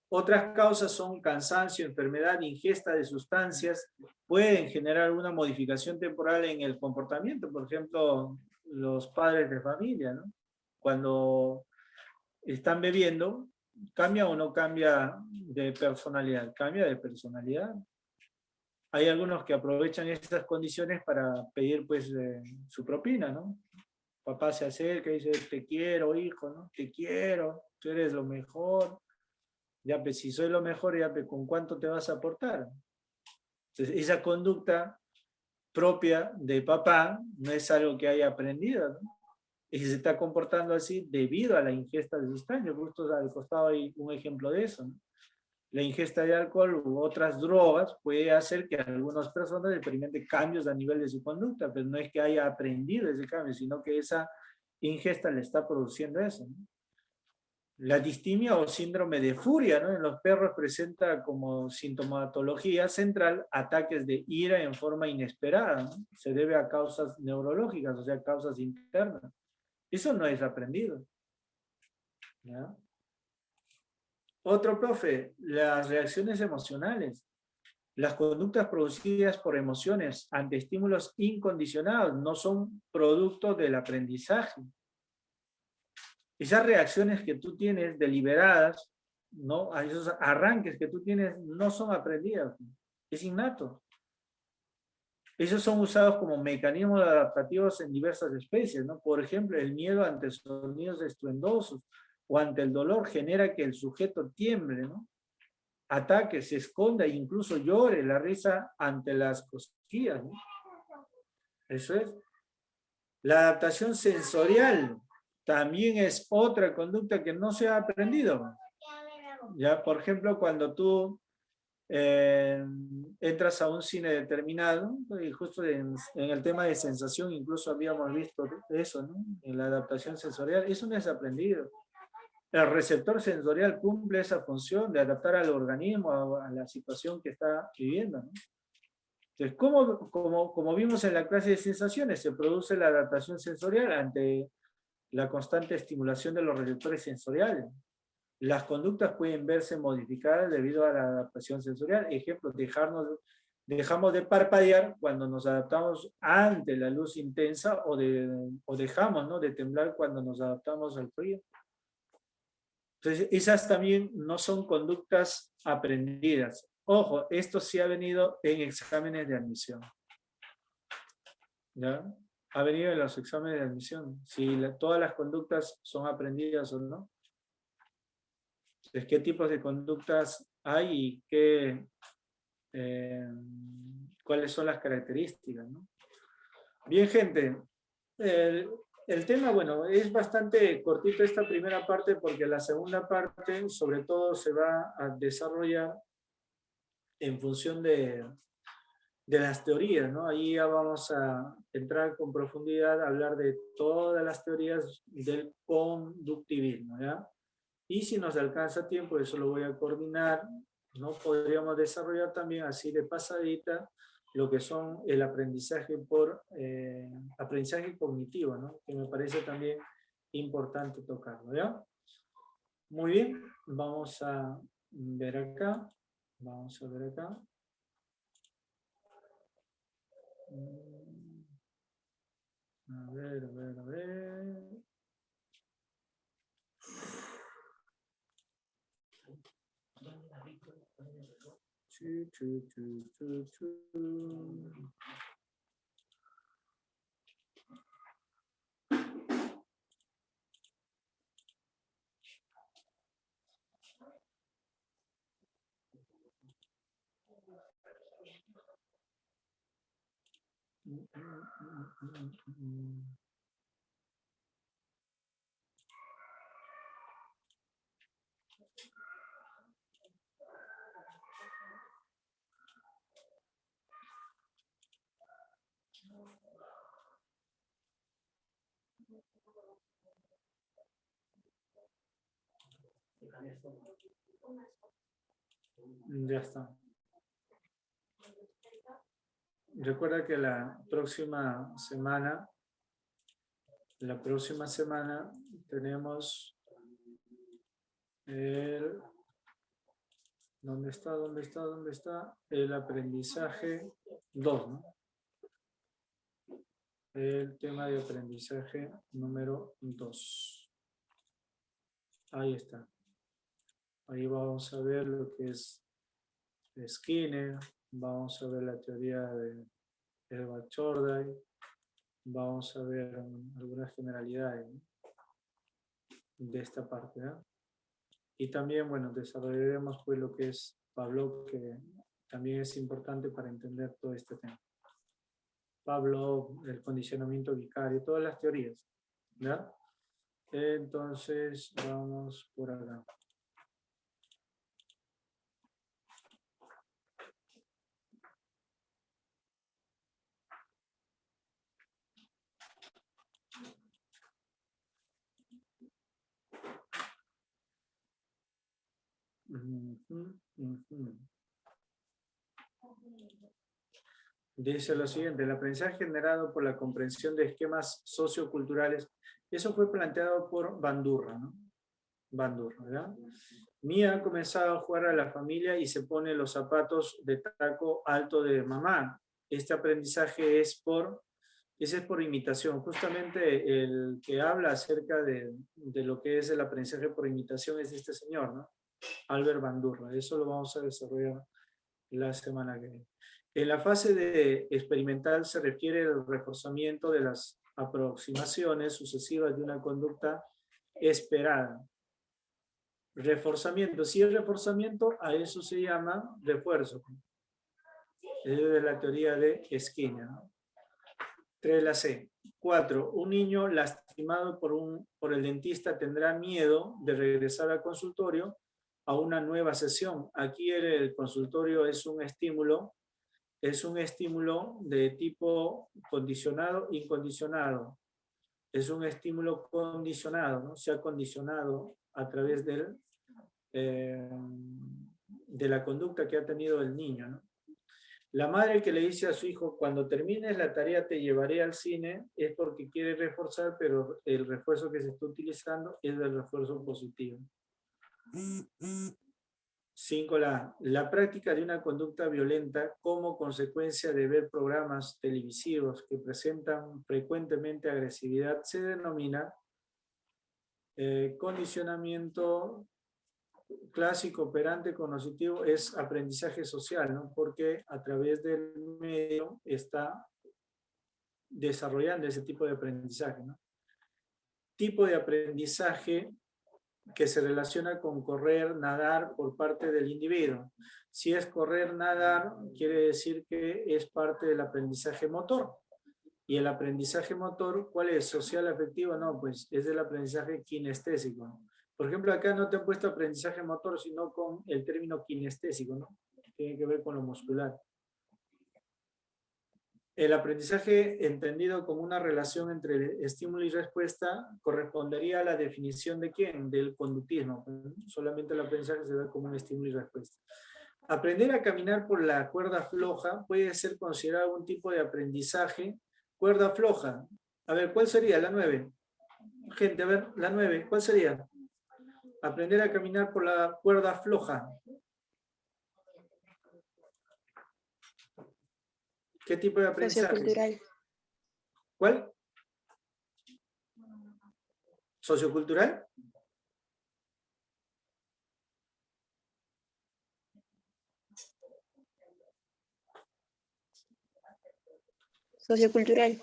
Otras causas son cansancio, enfermedad, ingesta de sustancias, pueden generar una modificación temporal en el comportamiento, por ejemplo, los padres de familia, ¿no? Cuando están bebiendo, ¿cambia o no cambia de personalidad? Cambia de personalidad. Hay algunos que aprovechan estas condiciones para pedir pues su propina, ¿no? Papá se acerca y dice, te quiero, hijo, ¿no? Te quiero, tú eres lo mejor. Ya, pues si soy lo mejor, ya, pues ¿con cuánto te vas a aportar? Entonces, esa conducta propia de papá no es algo que haya aprendido, ¿no? Y se está comportando así debido a la ingesta de sustancias. Justo al costado hay un ejemplo de eso, ¿no? La ingesta de alcohol u otras drogas puede hacer que algunas personas experimenten cambios a nivel de su conducta, pero no es que haya aprendido ese cambio, sino que esa ingesta le está produciendo eso, ¿no? La distimia o síndrome de furia, ¿no?, en los perros presenta como sintomatología central ataques de ira en forma inesperada, ¿no? Se debe a causas neurológicas, o sea, causas internas. Eso no es aprendido, ¿ya? Otro, profe, las reacciones emocionales. Las conductas producidas por emociones ante estímulos incondicionados no son producto del aprendizaje. Esas reacciones que tú tienes deliberadas, ¿no?, a esos arranques que tú tienes, no son aprendidas, es innato. Esos son usados como mecanismos adaptativos en diversas especies, ¿no? Por ejemplo, el miedo ante sonidos estruendosos o ante el dolor genera que el sujeto tiemble, ¿no?, ataque, se esconda e incluso llore, la risa ante las cosquillas, ¿no? Eso es. La adaptación sensorial también es otra conducta que no se ha aprendido. Ya, por ejemplo, cuando tú entras a un cine determinado, y justo en el tema de sensación incluso habíamos visto eso, ¿no?, en la adaptación sensorial, eso no es aprendido. El receptor sensorial cumple esa función de adaptar al organismo a la situación que está viviendo, ¿no? Entonces, como vimos en la clase de sensaciones, se produce la adaptación sensorial ante la constante estimulación de los receptores sensoriales. Las conductas pueden verse modificadas debido a la adaptación sensorial. Ejemplo, dejamos de parpadear cuando nos adaptamos ante la luz intensa o dejamos, ¿no?, de temblar cuando nos adaptamos al frío. Entonces, esas también no son conductas aprendidas. Ojo, esto sí ha venido en exámenes de admisión. ¿Ya? Ha venido en los exámenes de admisión. Si todas las conductas son aprendidas o no. Entonces, ¿qué tipos de conductas hay y cuáles son las características, ¿no? Bien, gente. El tema, bueno, es bastante cortito esta primera parte porque la segunda parte, sobre todo, se va a desarrollar en función de las teorías, ¿no? Ahí ya vamos a entrar con profundidad a hablar de todas las teorías del conductivismo, ¿ya? Y si nos alcanza tiempo, eso lo voy a coordinar, ¿no? Podríamos desarrollar también así de pasadita lo que son el aprendizaje por aprendizaje cognitivo, ¿no?, que me parece también importante tocarlo, ¿ya? Muy bien, vamos a ver acá. Vamos a ver acá. A ver, a ver, a ver. Chu, chu, chu, chu, chu. Ya está. Recuerda que la próxima semana tenemos el... ¿Dónde está? El aprendizaje 2, ¿no? El tema de aprendizaje número 2. Ahí está. Ahí vamos a ver lo que es Skinner, vamos a ver la teoría de Edward Chorday, vamos a ver algunas generalidades, ¿no?, de esta parte, ¿no? Y también, bueno, desarrollaremos pues lo que es Pavlov, que también es importante para entender todo este tema. Pavlov, el condicionamiento vicario, todas las teorías, ¿ya? Entonces, vamos por acá. Dice lo siguiente: el aprendizaje generado por la comprensión de esquemas socioculturales, eso fue planteado por Bandurra, ¿no? Bandurra, ¿verdad? Mía ha comenzado a jugar a la familia y se pone los zapatos de taco alto de mamá. Este aprendizaje es por imitación. Justamente el que habla acerca de lo que es el aprendizaje por imitación es este señor, ¿no? Albert Bandurra. Eso lo vamos a desarrollar la semana que viene. En la fase de experimental se refiere al reforzamiento de las aproximaciones sucesivas de una conducta esperada. Reforzamiento. Si es reforzamiento, a eso se llama refuerzo. Es de la teoría de Skinner, ¿no? 3 la C. 4. Un niño lastimado por el dentista tendrá miedo de regresar al consultorio a una nueva sesión. Aquí el consultorio es un estímulo de tipo condicionado, incondicionado. Es un estímulo condicionado, ¿no? Se ha condicionado a través de la conducta que ha tenido el niño, ¿no? La madre que le dice a su hijo, cuando termines la tarea te llevaré al cine, es porque quiere reforzar, pero el refuerzo que se está utilizando es el refuerzo positivo. 5. La práctica de una conducta violenta como consecuencia de ver programas televisivos que presentan frecuentemente agresividad se denomina condicionamiento clásico operante cognitivo, es aprendizaje social, ¿no? Porque a través del medio está desarrollando ese tipo de aprendizaje, ¿no? Tipo de aprendizaje que se relaciona con correr, nadar por parte del individuo. Si es correr, nadar, quiere decir que es parte del aprendizaje motor. Y el aprendizaje motor, ¿cuál es? ¿Social, afectivo? No, pues es del aprendizaje kinestésico. Por ejemplo, acá no te han puesto aprendizaje motor, sino con el término kinestésico, ¿no? Tiene que ver con lo muscular. El aprendizaje entendido como una relación entre estímulo y respuesta correspondería a la definición de ¿quién? Del conductismo. Solamente el aprendizaje se ve como un estímulo y respuesta. Aprender a caminar por la cuerda floja puede ser considerado un tipo de aprendizaje. Cuerda floja. A ver, ¿cuál sería? La 9. Gente, a ver, la 9. ¿Cuál sería? Aprender a caminar por la cuerda floja. ¿Qué tipo de aprendizaje? Sociocultural. ¿Cuál? ¿Sociocultural? Sociocultural.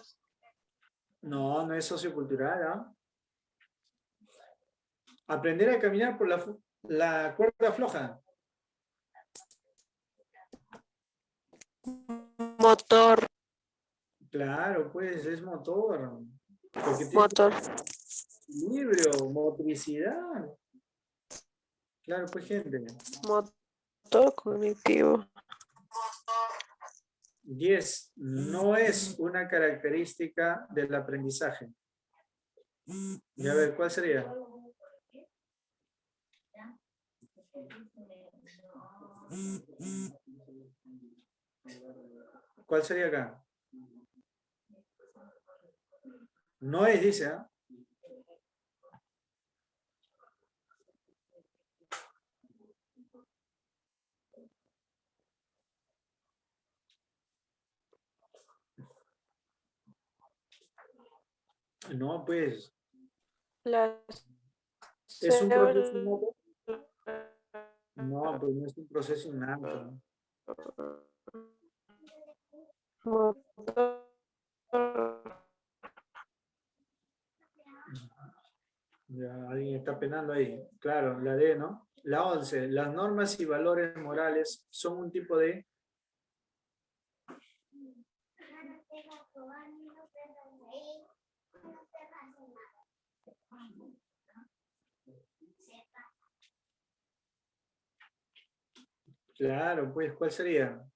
No, no es sociocultural, ¿ah? Aprender a caminar por la cuerda floja. Motor. Claro, pues es motor. Porque tiene Motor. equilibrio, motricidad. Claro, pues gente. Motor cognitivo. 10. No es una característica del aprendizaje. Y a ver, ¿cuál sería? ¿Cuál sería acá? No es, dice, ¿ah? No, pues, La es un proceso célula innato. No, pues no es un proceso innato. motor Ya, alguien está penando ahí. Claro, la D, ¿no? La 11. Las normas y valores morales son un tipo de... Claro, pues, ¿cuál sería?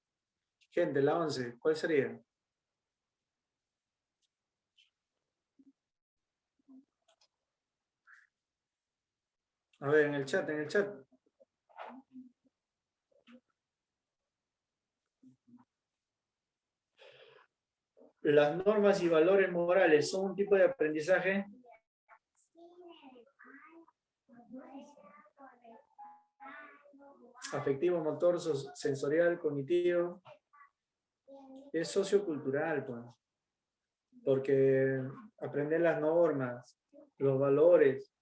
Gente, la 11, ¿cuál sería? A ver, en el chat, en el chat. Las normas y valores morales son un tipo de aprendizaje afectivo, motor, sensorial, cognitivo. Es sociocultural, pues. Porque aprender las normas, los valores,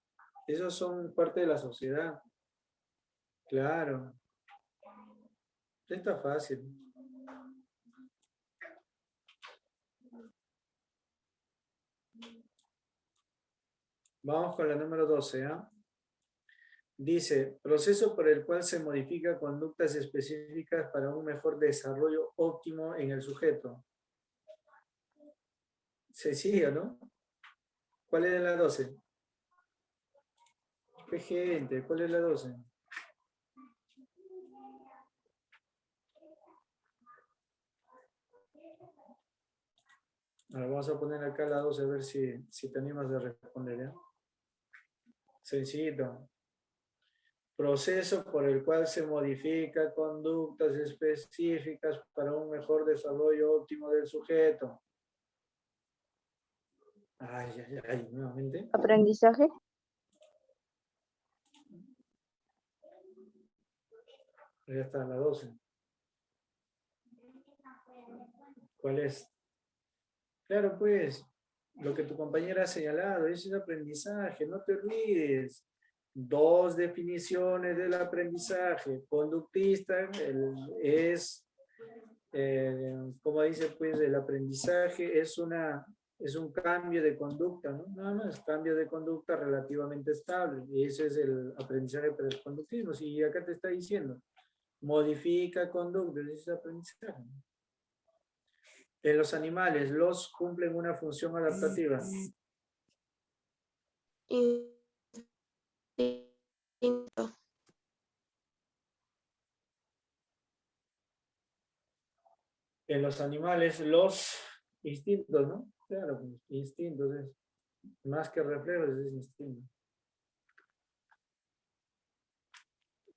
esos son parte de la sociedad. Claro. Está fácil. Vamos con la número 12, ¿ah? Dice, proceso por el cual se modifican conductas específicas para un mejor desarrollo óptimo en el sujeto. Sencillo, ¿no? ¿Cuál es la 12? ¿Qué gente? ¿Cuál es la 12? Ahora vamos a poner acá la 12 a ver si te animas a responder, ¿ya? Sencillito. Proceso por el cual se modifican conductas específicas para un mejor desarrollo óptimo del sujeto. Ay, ay, ay, nuevamente. Aprendizaje. Ya está, la 12. ¿Cuál es? Claro, pues, lo que tu compañera ha señalado, eso es aprendizaje, no te olvides. Dos definiciones del aprendizaje. Conductista es, como dice, pues, el aprendizaje es un cambio de conducta, ¿no? Nada más, cambio de conducta relativamente estable. Y ese es el aprendizaje por el conductismo. Si acá te está diciendo, modifica conducta, ese es aprendizaje. En los animales, los cumplen una función adaptativa. instinto, En los animales, los instintos, ¿no? Claro, pues, instintos es más que reflejos, es instinto.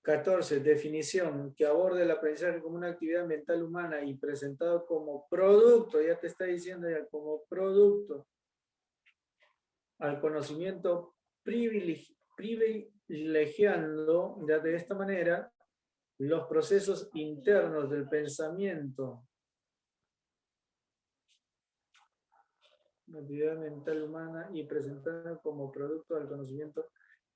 14. Definición, que aborde el aprendizaje como una actividad mental humana y presentado como producto, ya te está diciendo ya, como producto al conocimiento privilegiando ya de esta manera los procesos internos del pensamiento. Una actividad mental humana y presentada como producto del conocimiento,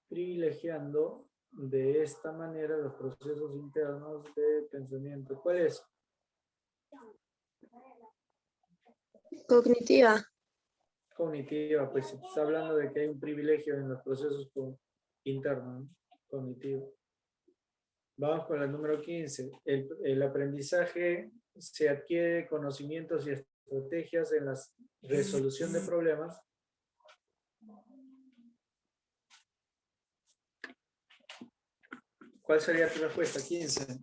privilegiando de esta manera los procesos internos de pensamiento. ¿Cuál es? cognitiva, Cognitiva, pues se está hablando de que hay un privilegio en los procesos internos, ¿no? Cognitivo. Vamos con la número 15. El aprendizaje se adquiere conocimientos y estrategias en la resolución de problemas. ¿Cuál sería tu respuesta? 15.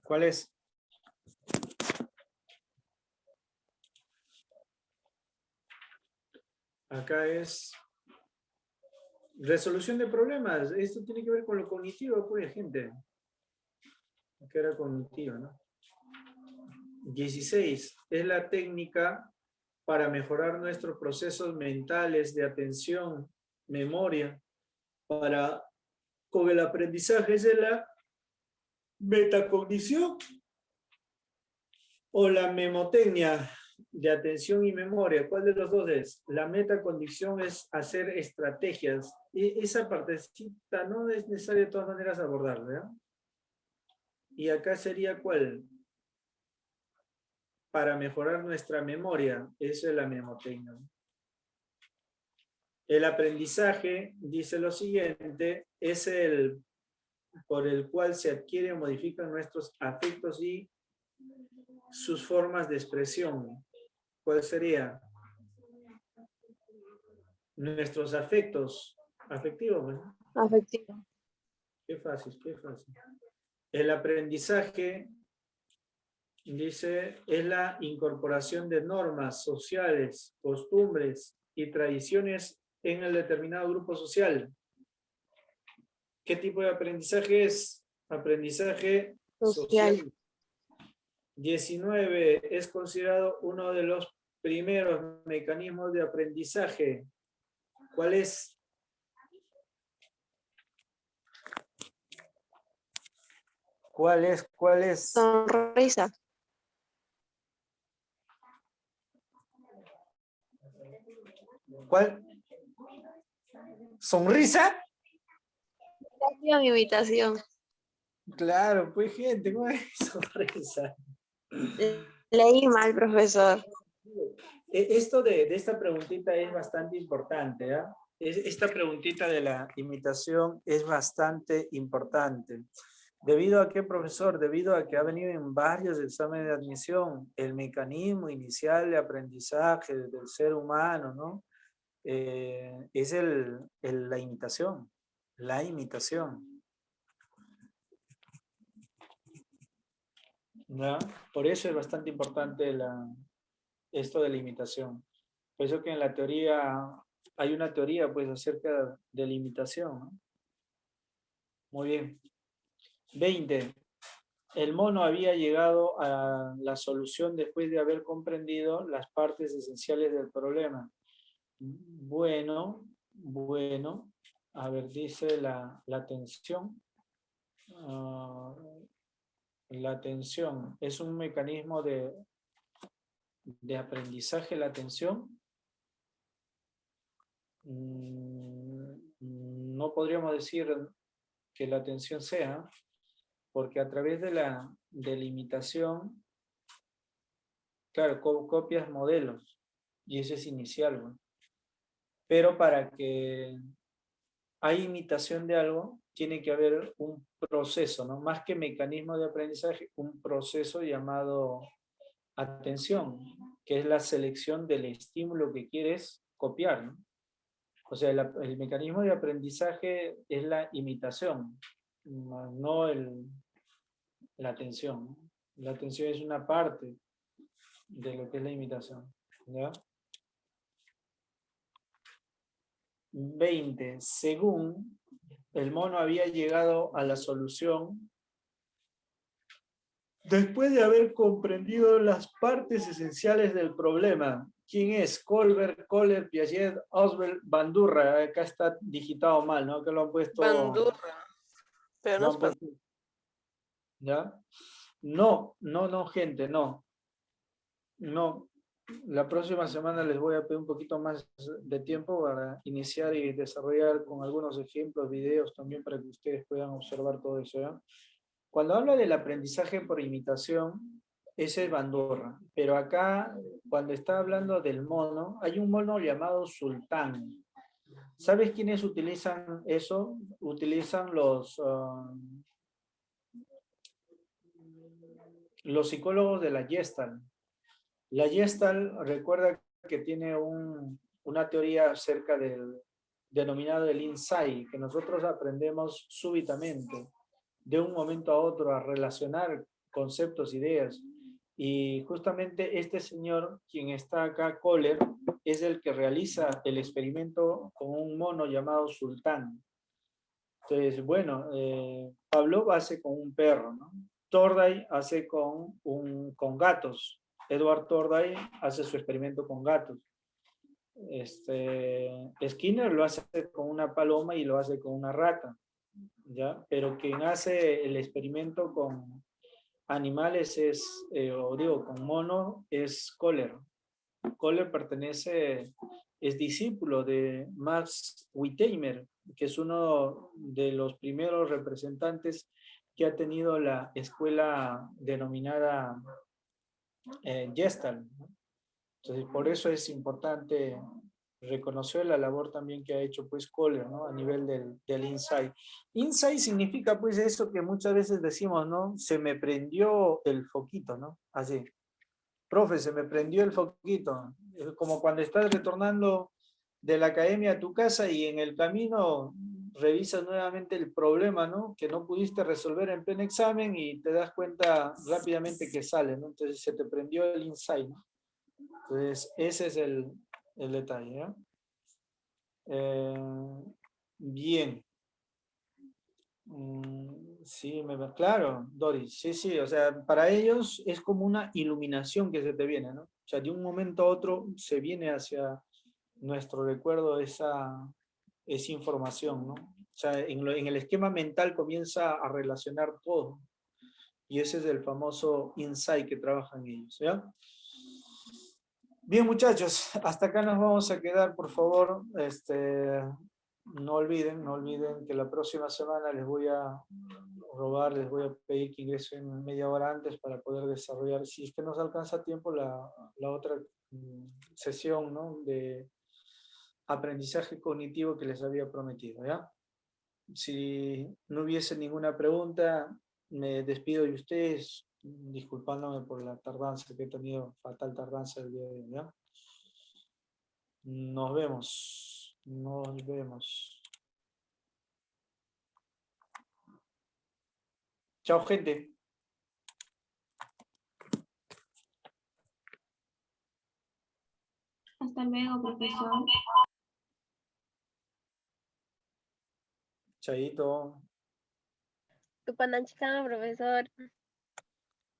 ¿Cuál es? Acá es resolución de problemas. Esto tiene que ver con lo cognitivo, pues, gente. Acá era cognitivo, ¿no? 16. Es la técnica para mejorar nuestros procesos mentales de atención, memoria, con el aprendizaje. ¿Es de la metacognición o la memotecnia de atención y memoria? ¿Cuál de los dos es? La metacognición es hacer estrategias. Y esa partecita no es necesario de todas maneras abordarla, ¿verdad? Y acá sería ¿cuál? Para mejorar nuestra memoria. Eso es la memotecnia. El aprendizaje, dice lo siguiente, es el por el cual se adquieren o modifican nuestros afectos y sus formas de expresión. ¿Cuál sería? Nuestros afectos. Afectivos, ¿no? Afectivo. Qué fácil, qué fácil. El aprendizaje, dice, es la incorporación de normas sociales, costumbres y tradiciones en el determinado grupo social. ¿Qué tipo de aprendizaje es? Aprendizaje Social. social. 19 es considerado uno de los primeros mecanismos de aprendizaje. ¿Cuál es? ¿Cuál es? ¿Cuál es? Sonrisa. ¿Cuál? ¿Sonrisa? Imitación. Claro, pues gente, ¿cómo es sonrisa? Leí mal, profesor. Esto de esta preguntita es bastante importante, ¿ah? Esta preguntita de la imitación es bastante importante. ¿Debido a qué, profesor? Debido a que ha venido en varios exámenes de admisión el mecanismo inicial de aprendizaje del ser humano, ¿no? Es la imitación, la imitación. ¿Ya? Por eso es bastante importante esto de la imitación. Por eso que en la teoría, hay una teoría pues acerca de la imitación, ¿no? Muy bien. 20. El mono había llegado a la solución después de haber comprendido las partes esenciales del problema. Bueno, a ver, dice la atención. La atención es un mecanismo de aprendizaje, la atención. No podríamos decir que la atención sea, porque a través de la imitación, claro, copias modelos, y eso es inicial, ¿no? Pero para que hay imitación de algo, tiene que haber un proceso, ¿no? Más que mecanismo de aprendizaje, un proceso llamado atención, que es la selección del estímulo que quieres copiar, ¿no? O sea, el mecanismo de aprendizaje es la imitación, no la atención, ¿no? La atención es una parte de lo que es la imitación, ¿ya? 20. Según el mono había llegado a la solución después de haber comprendido las partes esenciales del problema. ¿Quién es? Colbert, Kohler, Piaget, Oswald, Bandurra. Acá está digitado mal, ¿no? Acá lo han puesto... Bandurra. Pero lo no han es puesto, ¿ya? No, gente, no. No. La próxima semana les voy a pedir un poquito más de tiempo para iniciar y desarrollar con algunos ejemplos, videos también para que ustedes puedan observar todo eso, ¿ya? Cuando habla del aprendizaje por imitación, ese es Bandurra. Pero acá, cuando está hablando del mono, hay un mono llamado sultán. ¿Sabes quiénes utilizan eso? Utilizan los psicólogos de la Gestalt. La Gestalt recuerda que tiene una teoría acerca del denominado el insight, que nosotros aprendemos súbitamente, de un momento a otro, a relacionar conceptos, ideas. Y justamente este señor, quien está acá, Kohler, es el que realiza el experimento con un mono llamado Sultán. Entonces, bueno, Pavlov hace con un perro, ¿no? Torday hace con gatos. Edward Torday hace su experimento con gatos. Skinner lo hace con una paloma y lo hace con una rata, ¿ya? Pero quien hace el experimento con animales con mono, es Kohler. Kohler es discípulo de Max Wertheimer, que es uno de los primeros representantes que ha tenido la escuela denominada Gestalt, ¿no? Entonces, por eso es importante reconocer la labor también que ha hecho pues Kohler, ¿no? A nivel del insight. Insight significa pues eso que muchas veces decimos, ¿no? Se me prendió el foquito, ¿no? Así. Profe, se me prendió el foquito. Es como cuando estás retornando de la academia a tu casa y en el camino revisas nuevamente el problema, ¿no? Que no pudiste resolver en pleno examen y te das cuenta rápidamente que sale, ¿no? Entonces se te prendió el insight, ¿no? Entonces ese es el detalle, ¿ya? Bien. Sí, claro, Doris, sí, sí, o sea, para ellos es como una iluminación que se te viene, ¿no? O sea, de un momento a otro se viene hacia nuestro recuerdo esa información, ¿no? O sea, en el esquema mental comienza a relacionar todo. Y ese es el famoso insight que trabajan ellos, ¿ya? Bien, muchachos, hasta acá nos vamos a quedar, por favor. No olviden que la próxima semana les voy a pedir que ingresen media hora antes para poder desarrollar, si es que nos alcanza tiempo, la otra sesión, ¿no? De aprendizaje cognitivo que les había prometido, ¿ya? Si no hubiese ninguna pregunta, me despido de ustedes, disculpándome por la tardanza que he tenido, fatal tardanza el día de hoy, ¿ya? Nos vemos. Chao, gente. Hasta luego, profesor. Chaito. Tupananchikama, profesor.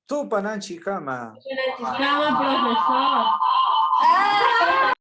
Tupananchikama. Profesor.